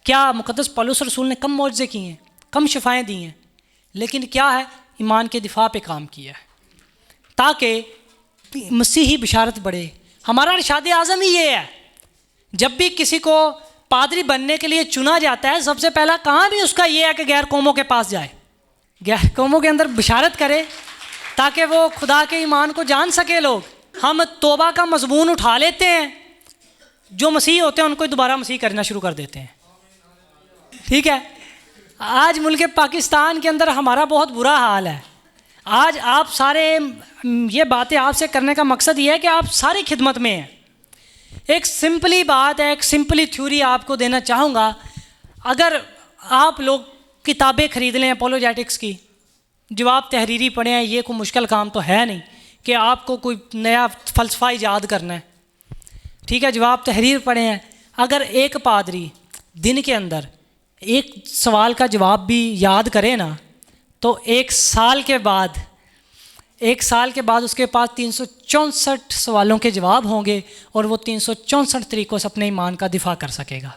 क्या मुक़द्दस पौलुस रसूल ने कम मौजज़े किए हैं, कम शफ़ाएँ दी हैं? लेकिन क्या है, ईमान के दिफा पे काम किया है ताकि मसीही बिशारत बढ़े। हमारा इरशाद आज़म ही ये है, जब भी किसी को पादरी बनने के लिए चुना जाता है सबसे पहला काम भी उसका ये है कि गैर कौमों के पास जाए, गैर कौमों के अंदर बिशारत करे ताकि वो खुदा के ईमान को जान सके लोग। हम तौबा का मजमून उठा लेते हैं, जो मसीह होते हैं उनको दोबारा मसीह करना शुरू कर देते हैं। ठीक है, आज मुल्क पाकिस्तान के अंदर हमारा बहुत बुरा हाल है। आज आप सारे, ये बातें आपसे करने का मकसद ये है कि आप सारी खिदमत में हैं। एक सिंपली बात है, एक सिंपली थ्योरी आपको देना चाहूँगा। अगर आप लोग किताबें ख़रीद लें अपोलोजेटिक्स की, जो आप तहरीरी पढ़े हैं, ये कोई मुश्किल काम तो है नहीं कि आपको कोई नया फ़लसफ़ा ईजाद करना है। ठीक है, जब आप तहरीर पढ़े हैं, अगर एक पादरी दिन के अंदर एक सवाल का जवाब भी याद करे ना, तो एक साल के बाद उसके पास 364 सवालों के जवाब होंगे और वो 364 तरीक़ों से अपने ईमान का दिफा कर सकेगा।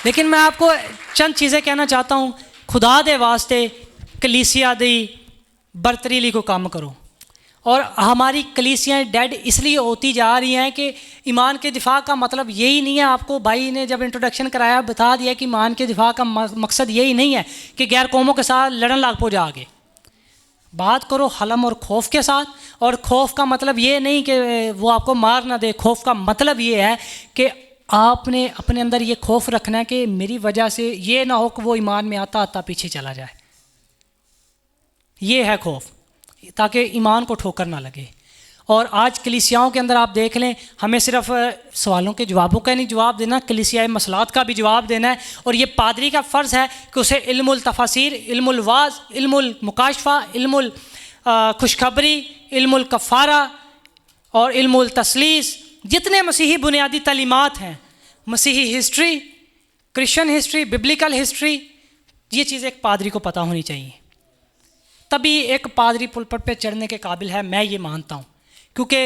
लेकिन मैं आपको चंद चीज़ें कहना चाहता हूँ। खुदा दे वास्ते कलीसिया दी बरतरीली को काम करो। और हमारी कलीसियाँ डेड इसलिए होती जा रही हैं कि ईमान के दिफा का मतलब यही नहीं है। आपको भाई ने जब इंट्रोडक्शन कराया बता दिया कि ईमान के दिफा का मकसद यही नहीं है कि गैर कौमों के साथ लड़न लाग पो जाके। बात करो हलम और खौफ के साथ। और खौफ का मतलब ये नहीं कि वो आपको मार ना दे, खौफ का मतलब ये है कि आपने अपने अंदर ये खौफ रखना है कि मेरी वजह से ये ना हो कि वो ईमान में आता आता पीछे चला जाए। ये है खौफ, ताकि ईमान को ठोकर ना लगे। और आज कलीसियाओं के अंदर आप देख लें, हमें सिर्फ सवालों के जवाबों का नहीं जवाब देना, कलीसियाई मसलात का भी जवाब देना है। और ये पादरी का फ़र्ज़ है कि उसे इल्मुल तफसीर, इल्मुल वाज़, इल्मुल मुकाशफा, इल्मुल खुशखबरी, इल्मुल कफ़ारा और इल्मुल तसलीस, जितने मसीही बुनियादी तालीमात हैं, मसीही history, Christian history, biblical history, ये चीज़ एक पादरी को पता होनी चाहिए। तभी एक पादरी पुलपट पे चढ़ने के काबिल है, मैं ये मानता हूँ। क्योंकि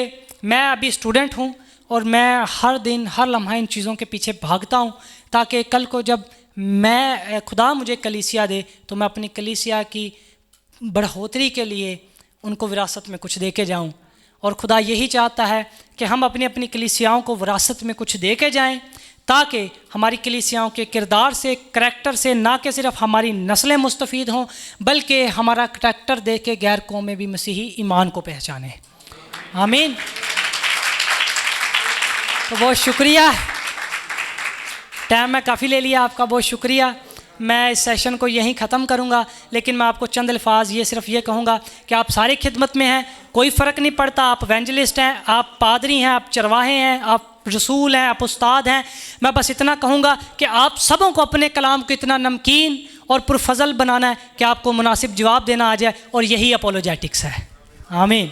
मैं अभी स्टूडेंट हूँ और मैं हर दिन हर लम्हा इन चीज़ों के पीछे भागता हूँ ताकि कल को जब मैं खुदा मुझे कलीसिया दे तो मैं अपनी कलीसिया की बढ़ोतरी के लिए उनको विरासत में कुछ दे के जाऊँ। और खुदा यही चाहता है कि हम अपनी अपनी कलीसियाओं को विरासत में कुछ दे के जाएँ ताकि हमारी कलीसियाओं के किरदार से, करैक्टर से ना कि सिर्फ हमारी नस्लें मुस्तफ़ीद हों, बल्कि हमारा करैक्टर देख के गैर कौमें भी मसीही ईमान को पहचानें। आमीन। तो बहुत शुक्रिया, टाइम मैं काफ़ी ले लिया आपका, बहुत शुक्रिया। मैं इस सेशन को यहीं ख़त्म करूँगा, लेकिन मैं आपको चंद अल्फाज सिर्फ ये कहूँगा कि आप सारी खिदमत में हैं, कोई फ़र्क नहीं पड़ता, आप एवेंजलिस्ट हैं, आप पादरी हैं, आप चरवाहे हैं, आप रसूल हैं, आप उस्ताद हैं। मैं बस इतना कहूँगा कि आप सबों को अपने कलाम को इतना नमकीन और पुरफजल बनाना है कि आपको मुनासिब जवाब देना आ जाए, और यही अपोलोजेटिक्स है। आमीन।